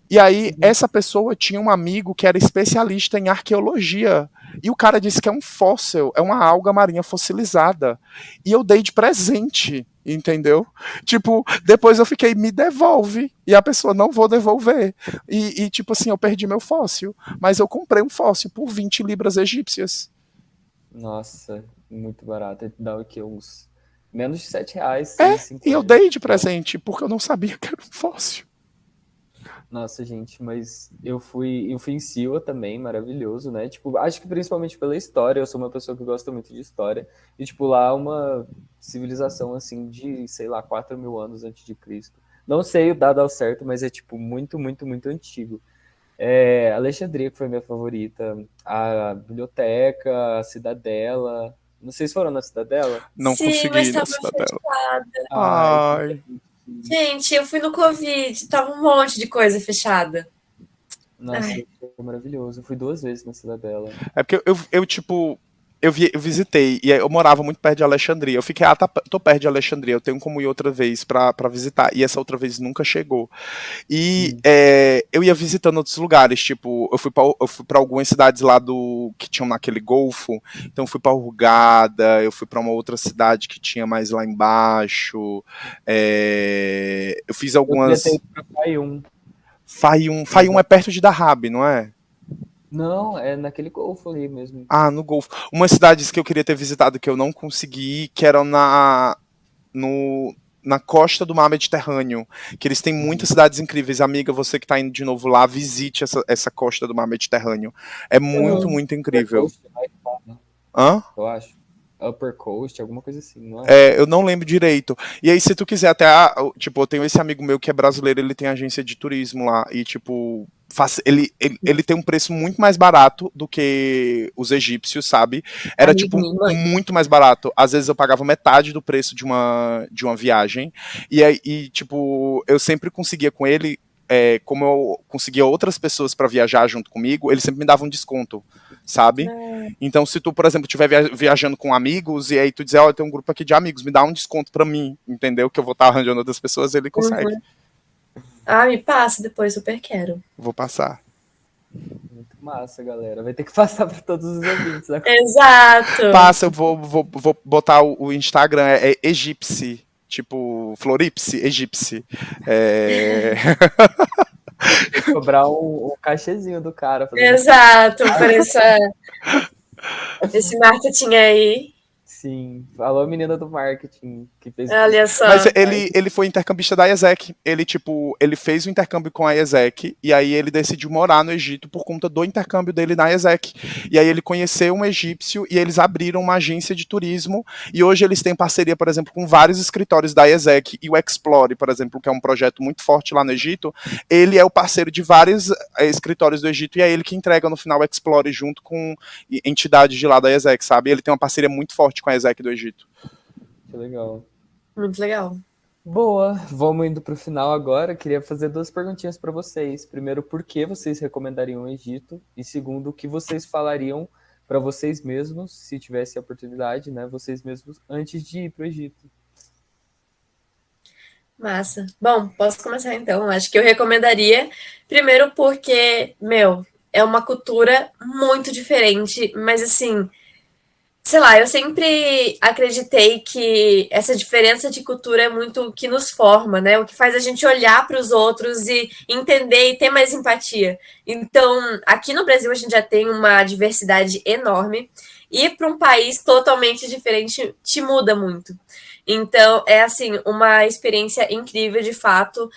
Speaker 2: E aí, essa pessoa tinha um amigo que era especialista em arqueologia. E o cara disse que é um fóssil, é uma alga marinha fossilizada. E eu dei de presente, entendeu? Tipo, depois eu fiquei, me devolve. E a pessoa, não vou devolver. E tipo assim, eu perdi meu fóssil. Mas eu comprei um fóssil por 20 libras egípcias.
Speaker 1: Nossa, muito barato. Dá o quê? Uns menos de R$7,
Speaker 2: É,
Speaker 1: 6,50.
Speaker 2: e eu dei de presente, porque eu não sabia que era um fóssil.
Speaker 1: Nossa, gente, mas eu fui em Siwa também, maravilhoso, né? Tipo, acho que principalmente pela história, eu sou uma pessoa que gosta muito de história. E, tipo, lá uma civilização, assim, de, sei lá, 4.000 anos antes de Cristo. Não sei o dado ao certo, mas é, tipo, muito, muito, muito antigo. Alexandria, que foi minha favorita, a biblioteca, a Cidadela. Não sei se foram na Cidadela.
Speaker 2: Não
Speaker 3: Sim,
Speaker 2: consegui
Speaker 3: mas
Speaker 2: ir na
Speaker 3: tava
Speaker 2: cidadela.
Speaker 3: fechada.
Speaker 2: Ai.
Speaker 3: Gente, eu fui no Covid, tava um monte de coisa fechada.
Speaker 1: Nossa,
Speaker 3: Ai.
Speaker 1: foi maravilhoso. Eu fui 2 vezes na Cidadela.
Speaker 2: É porque eu tipo, eu visitei, e eu morava muito perto de Alexandria. Eu fiquei, tô perto de Alexandria, eu tenho como ir outra vez pra visitar. E essa outra vez nunca chegou. E eu ia visitando outros lugares, tipo, eu fui pra algumas cidades lá que tinham naquele Golfo. Então eu fui pra Hurghada, eu fui pra uma outra cidade que tinha mais lá embaixo. Eu fiz algumas.
Speaker 1: Eu queria ter ido pra Fayum.
Speaker 2: Fayum é perto de Dahab, não é?
Speaker 1: Não, é naquele Golfo ali mesmo.
Speaker 2: Ah, no Golfo. Umas cidades que eu queria ter visitado que eu não consegui, que eram na costa do mar Mediterrâneo, que eles têm muitas cidades incríveis. Amiga, você que está indo de novo lá, visite essa costa do mar Mediterrâneo. É muito, muito incrível. Hã?
Speaker 1: Eu acho. Upper Coast, alguma coisa assim, não é?
Speaker 2: Eu não lembro direito. E aí, se tu quiser até, tipo, eu tenho esse amigo meu que é brasileiro, ele tem agência de turismo lá, e tipo, ele tem um preço muito mais barato do que os egípcios, sabe? Era, tipo, muito mais barato. Às vezes eu pagava metade do preço de uma viagem, e aí, tipo, eu sempre conseguia com ele, como eu conseguia outras pessoas para viajar junto comigo, ele sempre me dava um desconto, sabe? Então, se tu, por exemplo, estiver viajando com amigos, e aí tu dizer, tem um grupo aqui de amigos, me dá um desconto para mim, entendeu? Que eu vou estar arranjando outras pessoas, ele consegue.
Speaker 3: Me passa depois, super quero.
Speaker 2: Vou passar.
Speaker 1: Muito massa, galera. Vai ter que passar para todos os ouvintes. Né?
Speaker 3: Exato.
Speaker 2: Passa, eu vou botar o Instagram, é Egipse. Tipo, Floripse, Egipse.
Speaker 1: Cobrar um cachezinho do cara.
Speaker 3: Exato, por esse marketing aí.
Speaker 1: Sim, falou a menina do marketing que fez.
Speaker 3: Olha só.
Speaker 2: Mas ele foi intercambista da IESEC. Ele fez o intercâmbio com a IESEC e aí ele decidiu morar no Egito por conta do intercâmbio dele na IESEC. E aí ele conheceu um egípcio e eles abriram uma agência de turismo e hoje eles têm parceria, por exemplo, com vários escritórios da IESEC e o Explore, por exemplo, que é um projeto muito forte lá no Egito. Ele é o parceiro de vários escritórios do Egito e é ele que entrega no final o Explore junto com entidades de lá da IESEC, sabe? Ele tem uma parceria muito forte com a IESEC do Egito.
Speaker 1: Que legal.
Speaker 3: Muito legal.
Speaker 1: Boa, vamos indo para o final agora. Queria fazer 2 perguntinhas para vocês. Primeiro, por que vocês recomendariam o Egito? E segundo, o que vocês falariam para vocês mesmos, se tivesse a oportunidade, né? Vocês mesmos, antes de ir para o Egito.
Speaker 3: Massa. Bom, posso começar então. Acho que eu recomendaria, primeiro porque, é uma cultura muito diferente, mas assim, sei lá, eu sempre acreditei que essa diferença de cultura é muito o que nos forma, né? O que faz a gente olhar para os outros e entender e ter mais empatia. Então, aqui no Brasil a gente já tem uma diversidade enorme e para um país totalmente diferente te muda muito. Então, é assim, uma experiência incrível, de fato,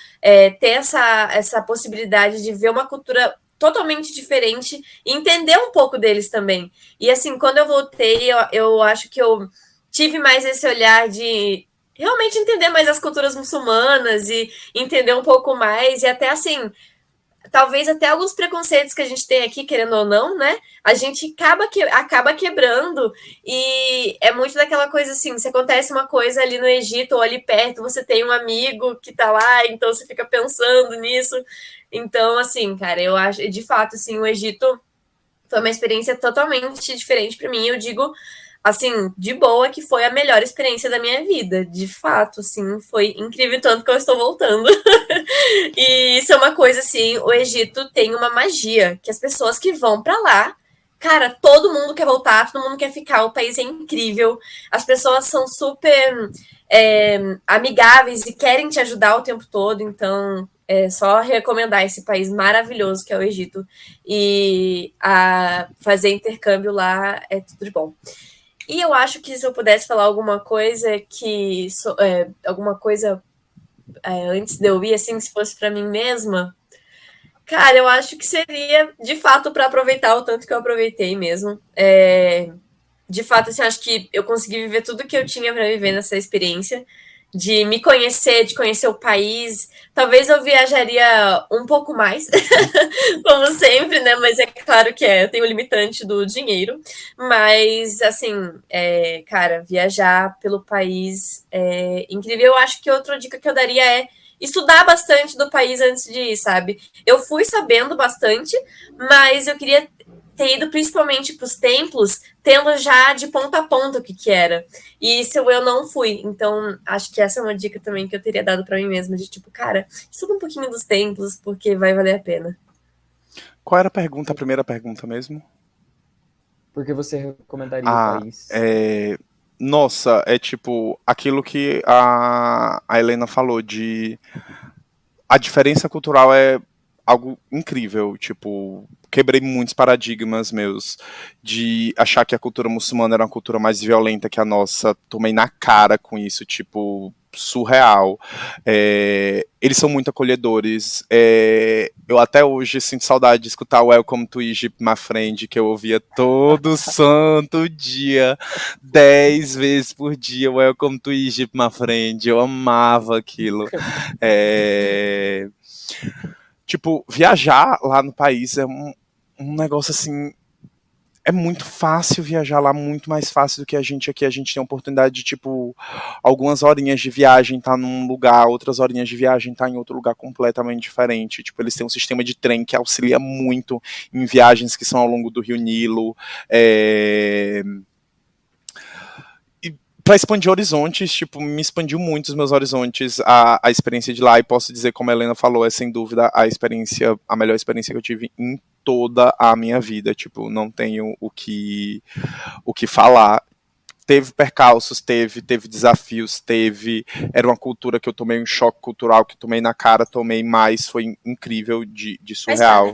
Speaker 3: ter essa possibilidade de ver uma cultura totalmente diferente e entender um pouco deles também. E assim, quando eu voltei, eu acho que eu tive mais esse olhar de realmente entender mais as culturas muçulmanas e entender um pouco mais, e até assim, talvez até alguns preconceitos que a gente tem aqui, querendo ou não, né? A gente acaba quebrando, e é muito daquela coisa assim, se acontece uma coisa ali no Egito ou ali perto, você tem um amigo que tá lá, então você fica pensando nisso. Então, assim, cara, eu acho, de fato, assim, o Egito foi uma experiência totalmente diferente para mim. Eu digo, assim, de boa, que foi a melhor experiência da minha vida. De fato, assim, foi incrível, tanto que eu estou voltando. E isso é uma coisa, assim, o Egito tem uma magia, que as pessoas que vão para lá, cara, todo mundo quer voltar, todo mundo quer ficar, o país é incrível, as pessoas são super amigáveis e querem te ajudar o tempo todo, então é só recomendar esse país maravilhoso que é o Egito, e fazer intercâmbio lá é tudo de bom. E eu acho que se eu pudesse falar alguma coisa alguma coisa antes de eu ir, assim, se fosse para mim mesma, cara, eu acho que seria, de fato, para aproveitar o tanto que eu aproveitei mesmo. De fato, assim, acho que eu consegui viver tudo que eu tinha para viver nessa experiência, de me conhecer, de conhecer o país. Talvez eu viajaria um pouco mais, como sempre, né? Mas é claro que eu tenho o limitante do dinheiro. Mas, assim, cara, viajar pelo país é incrível. Eu acho que outra dica que eu daria é estudar bastante do país antes de ir, sabe? Eu fui sabendo bastante, mas eu queria ter ido principalmente para os templos, tendo já de ponta a ponta o que era. E isso eu não fui. Então, acho que essa é uma dica também que eu teria dado para mim mesma, de tipo, cara, estuda um pouquinho dos templos, porque vai valer a pena.
Speaker 2: Qual era a pergunta, a primeira pergunta mesmo?
Speaker 1: Por que você recomendaria o país?
Speaker 2: Nossa, é tipo aquilo que a Helena falou de a diferença cultural é algo incrível, tipo, quebrei muitos paradigmas meus de achar que a cultura muçulmana era uma cultura mais violenta que a nossa, tomei na cara com isso, tipo, surreal. Eles são muito acolhedores. Eu até hoje sinto saudade de escutar Welcome to Egypt, my friend, que eu ouvia todo santo dia, 10 vezes por dia, Welcome to Egypt, my friend. Eu amava aquilo. Tipo, viajar lá no país é um negócio assim. É muito fácil viajar lá, muito mais fácil do que a gente aqui. A gente tem a oportunidade de, tipo, algumas horinhas de viagem tá num lugar, outras horinhas de viagem tá em outro lugar completamente diferente. Tipo, eles têm um sistema de trem que auxilia muito em viagens que são ao longo do Rio Nilo. Para expandir horizontes, tipo, me expandiu muito os meus horizontes, a experiência de lá, e posso dizer, como a Helena falou, é sem dúvida a melhor experiência que eu tive em toda a minha vida, tipo, não tenho o que falar. Teve percalços, teve desafios, era uma cultura que eu tomei um choque cultural, que tomei na cara, mas foi incrível, de surreal.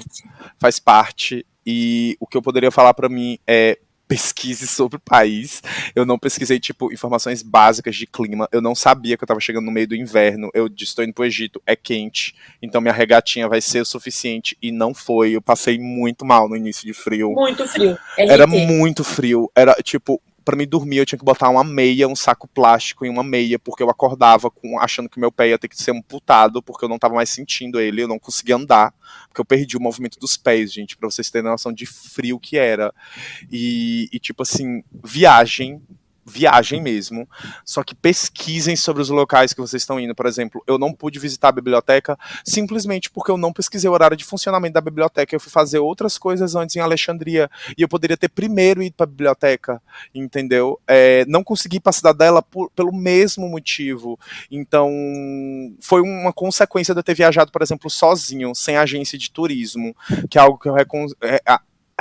Speaker 2: Faz parte. E o que eu poderia falar para mim é pesquise sobre o país. Eu não pesquisei, tipo, informações básicas de clima. Eu não sabia que eu tava chegando no meio do inverno. Eu disse, estou indo pro Egito, é quente, então minha regatinha vai ser o suficiente. E não foi. Eu passei muito mal no início de frio.
Speaker 3: Muito frio.
Speaker 2: Era
Speaker 3: RT.
Speaker 2: muito frio. Era, tipo, pra mim dormir, eu tinha que botar uma meia, um saco plástico e uma meia, porque eu acordava achando que meu pé ia ter que ser amputado, porque eu não tava mais sentindo ele, eu não conseguia andar, porque eu perdi o movimento dos pés, gente, pra vocês terem noção de frio que era. E tipo assim, viagem mesmo. Só que pesquisem sobre os locais que vocês estão indo. Por exemplo, eu não pude visitar a biblioteca simplesmente porque eu não pesquisei o horário de funcionamento da biblioteca. Eu fui fazer outras coisas antes em Alexandria e eu poderia ter primeiro ido para a biblioteca, entendeu? Não consegui para a Cidadela pelo mesmo motivo. Então, foi uma consequência de eu ter viajado, por exemplo, sozinho, sem agência de turismo, que é algo que eu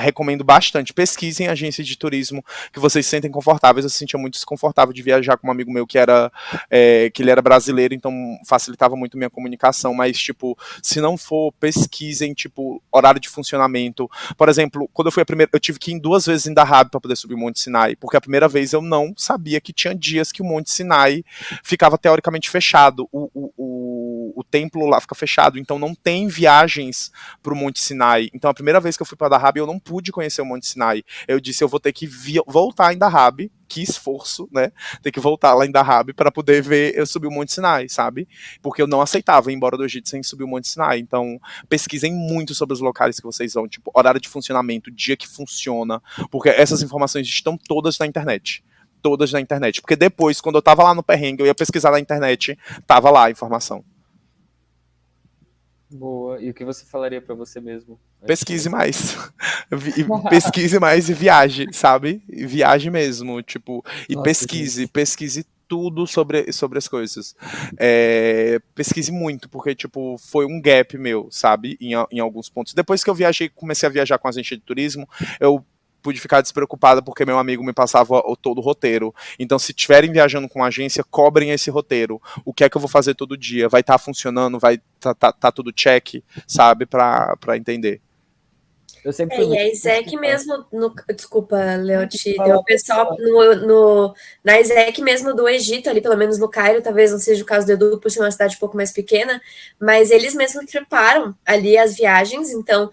Speaker 2: recomendo bastante. Pesquisem agências de turismo que vocês se sentem confortáveis. Eu se sentia muito desconfortável de viajar com um amigo meu que ele era brasileiro, então facilitava muito minha comunicação, mas, tipo, se não for, pesquisem, tipo, horário de funcionamento. Por exemplo, quando eu fui eu tive que ir 2 vezes em Dahab para poder subir o Monte Sinai, porque a primeira vez eu não sabia que tinha dias que o Monte Sinai ficava teoricamente fechado. O templo lá fica fechado, então não tem viagens para o Monte Sinai. Então a primeira vez que eu fui para Dahab, eu não pude conhecer o Monte Sinai. Eu disse, eu vou ter que voltar em Dahab, que esforço, né? Ter que voltar lá em Dahab para poder ver eu subir o Monte Sinai, sabe? Porque eu não aceitava ir embora do Egito sem subir o Monte Sinai. Então, pesquisem muito sobre os locais que vocês vão, tipo, horário de funcionamento, dia que funciona, porque essas informações estão todas na internet. Todas na internet. Porque depois, quando eu tava lá no perrengue, eu ia pesquisar na internet, tava lá a informação.
Speaker 1: Boa. E o que você falaria para você mesmo?
Speaker 2: Pesquise mais. Pesquise mais e viaje, sabe? Viaje mesmo, tipo, e
Speaker 1: Nossa,
Speaker 2: pesquise tudo sobre as coisas. Pesquise muito, porque, tipo, foi um gap meu, sabe? Em alguns pontos. Depois que eu comecei a viajar com a agência de turismo, eu pude ficar despreocupada porque meu amigo me passava todo o roteiro. Então, se estiverem viajando com agência, cobrem esse roteiro. O que é que eu vou fazer todo dia? Vai estar funcionando? Vai tá tudo check, sabe? Pra entender.
Speaker 1: eu sempre fui
Speaker 3: E
Speaker 1: muito
Speaker 3: a ISEC mesmo, desculpa, Léo,
Speaker 1: Fala,
Speaker 3: o pessoal na ISEC mesmo do Egito, ali pelo menos no Cairo, talvez não seja o caso do Edu, por ser uma cidade um pouco mais pequena, mas eles mesmos preparam ali as viagens, então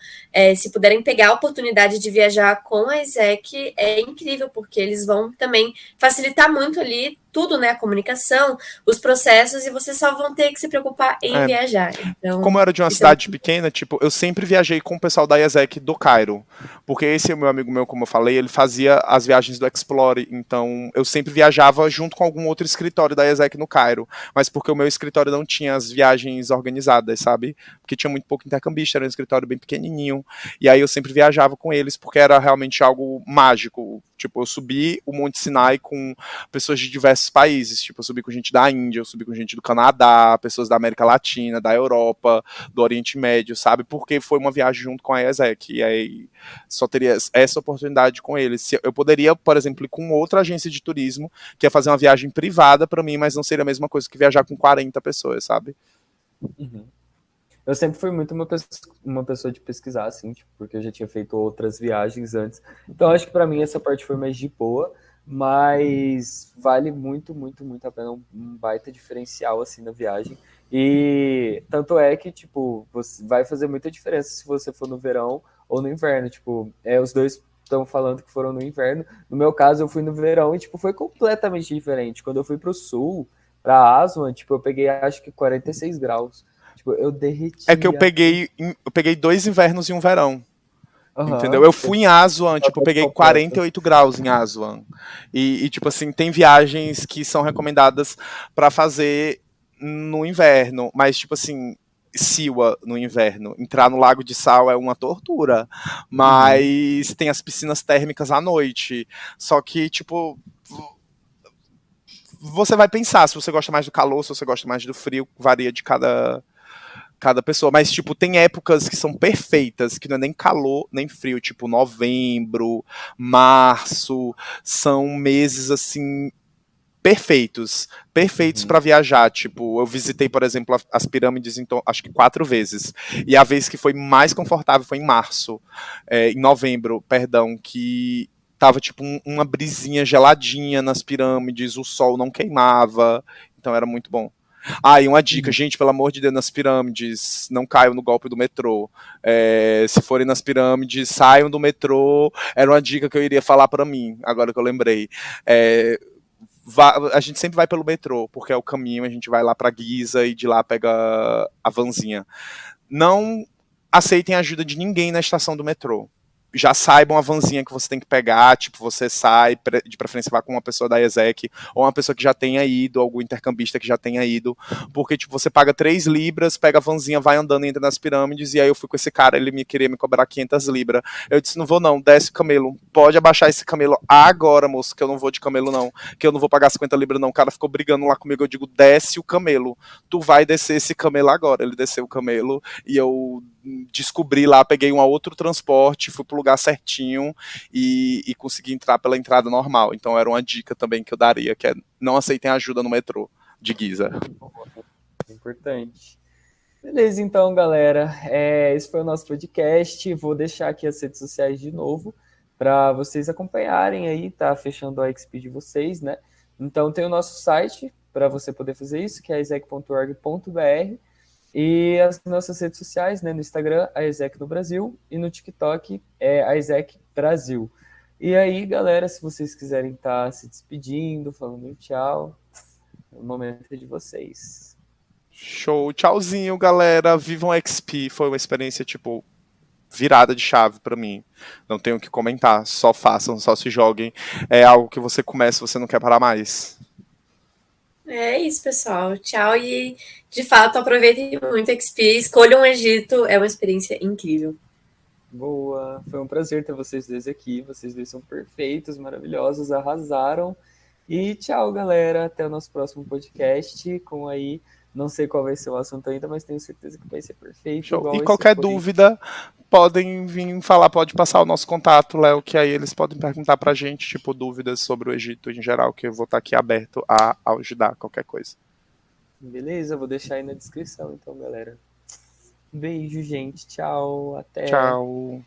Speaker 3: se puderem pegar a oportunidade de viajar com a ISEC, é incrível, porque eles vão também facilitar muito ali tudo, né, a comunicação, os processos, e vocês só vão ter que se preocupar em viajar. Então,
Speaker 2: como eu era de uma cidade pequena, tipo, eu sempre viajei com o pessoal da IASEC do Cairo, porque esse é o meu amigo meu, como eu falei, ele fazia as viagens do Explore, então eu sempre viajava junto com algum outro escritório da IASEC no Cairo, mas porque o meu escritório não tinha as viagens organizadas, sabe? Porque tinha muito pouco intercambista, era um escritório bem pequenininho, e aí eu sempre viajava com eles, porque era realmente algo mágico. Tipo, eu subi o Monte Sinai com pessoas de diversos países. Tipo, eu subi com gente da Índia, eu subi com gente do Canadá, pessoas da América Latina, da Europa, do Oriente Médio, sabe? Porque foi uma viagem junto com a ESEC. E aí só teria essa oportunidade com eles. Eu poderia, por exemplo, ir com outra agência de turismo, que ia fazer uma viagem privada para mim, mas não seria a mesma coisa que viajar com 40 pessoas, sabe?
Speaker 1: Uhum. Eu sempre fui muito uma pessoa de pesquisar, assim, tipo, porque eu já tinha feito outras viagens antes. Então, acho que para mim essa parte foi mais de boa, mas vale muito, muito, muito a pena, um baita diferencial, assim, na viagem. E tanto é que, tipo, você vai fazer muita diferença se você for no verão ou no inverno. Tipo, os dois estão falando que foram no inverno. No meu caso, eu fui no verão e, tipo, foi completamente diferente. Quando eu fui pro sul, pra Aswan, tipo, eu peguei, acho que 46 graus. Tipo, eu derreti.
Speaker 2: É que eu peguei 2 invernos e um verão. Entendeu?
Speaker 1: Uhum.
Speaker 2: Eu fui em Aswan, tipo, eu peguei 48 graus em Aswan. E, tipo assim, tem viagens que são recomendadas para fazer no inverno, mas, tipo assim, Siwa no inverno, entrar no Lago de Sal é uma tortura, mas tem as piscinas térmicas à noite. Só que, tipo, você vai pensar se você gosta mais do calor, se você gosta mais do frio, varia de cada pessoa, mas, tipo, tem épocas que são perfeitas, que não é nem calor, nem frio, tipo, novembro, março, são meses, assim, perfeitos para viajar, tipo, eu visitei, por exemplo, as pirâmides, então, acho que 4 vezes, e a vez que foi mais confortável foi em março, em novembro, perdão, que tava tipo uma brisinha geladinha nas pirâmides, o sol não queimava, então era muito bom. E uma dica, gente, pelo amor de Deus, nas pirâmides, não caiam no golpe do metrô. Se forem nas pirâmides, saiam do metrô. Era uma dica que eu iria falar pra mim, agora que eu lembrei. A gente sempre vai pelo metrô, porque é o caminho, a gente vai lá pra Giza e de lá pega a vanzinha. Não aceitem a ajuda de ninguém na estação do metrô. Já saibam a vanzinha que você tem que pegar, tipo, você sai, de preferência vá com uma pessoa da ESEC, ou uma pessoa que já tenha ido, algum intercambista que já tenha ido, porque, tipo, você paga 3 libras, pega a vanzinha, vai andando, entra nas pirâmides, e aí eu fui com esse cara, ele queria me cobrar 500 libras. Eu disse, não vou não, desce o camelo, pode abaixar esse camelo agora, moço, que eu não vou de camelo não, que eu não vou pagar 50 libras não. O cara ficou brigando lá comigo, eu digo, desce o camelo, tu vai descer esse camelo agora. Ele desceu o camelo, e eu descobri lá, peguei um outro transporte, fui pro lugar certinho e consegui entrar pela entrada normal. Então era uma dica também que eu daria, que é não aceitem ajuda no metrô de Giza.
Speaker 1: Importante. Beleza, então, galera. Esse foi o nosso podcast. Vou deixar aqui as redes sociais de novo para vocês acompanharem aí, tá fechando a XP de vocês, né? Então tem o nosso site para você poder fazer isso, que é isec.org.br. E as nossas redes sociais, né, no Instagram, a ESEC no Brasil, e no TikTok é a ESEC Brasil. E aí, galera, se vocês quiserem estar se despedindo, falando tchau, o momento é de vocês.
Speaker 2: Show, tchauzinho, galera. Vivam XP, foi uma experiência, tipo, virada de chave pra mim. Não tenho o que comentar, só façam, só se joguem. É algo que você começa e você não quer parar mais.
Speaker 3: É isso, pessoal. Tchau e, de fato, aproveitem muito a XP. Escolham o Egito, é uma experiência incrível.
Speaker 1: Boa, foi um prazer ter vocês dois aqui. Vocês dois são perfeitos, maravilhosos, arrasaram. E tchau, galera. Até o nosso próximo podcast. Com aí, não sei qual vai ser o assunto ainda, mas tenho certeza que vai ser perfeito.
Speaker 2: Show. E qualquer dúvida, podem vir falar, pode passar o nosso contato, Léo, que aí eles podem perguntar pra gente, tipo, dúvidas sobre o Egito em geral, que eu vou estar aqui aberto a ajudar qualquer coisa.
Speaker 1: Beleza, vou deixar aí na descrição, então, galera. Beijo, gente. Tchau. Até.
Speaker 2: Tchau.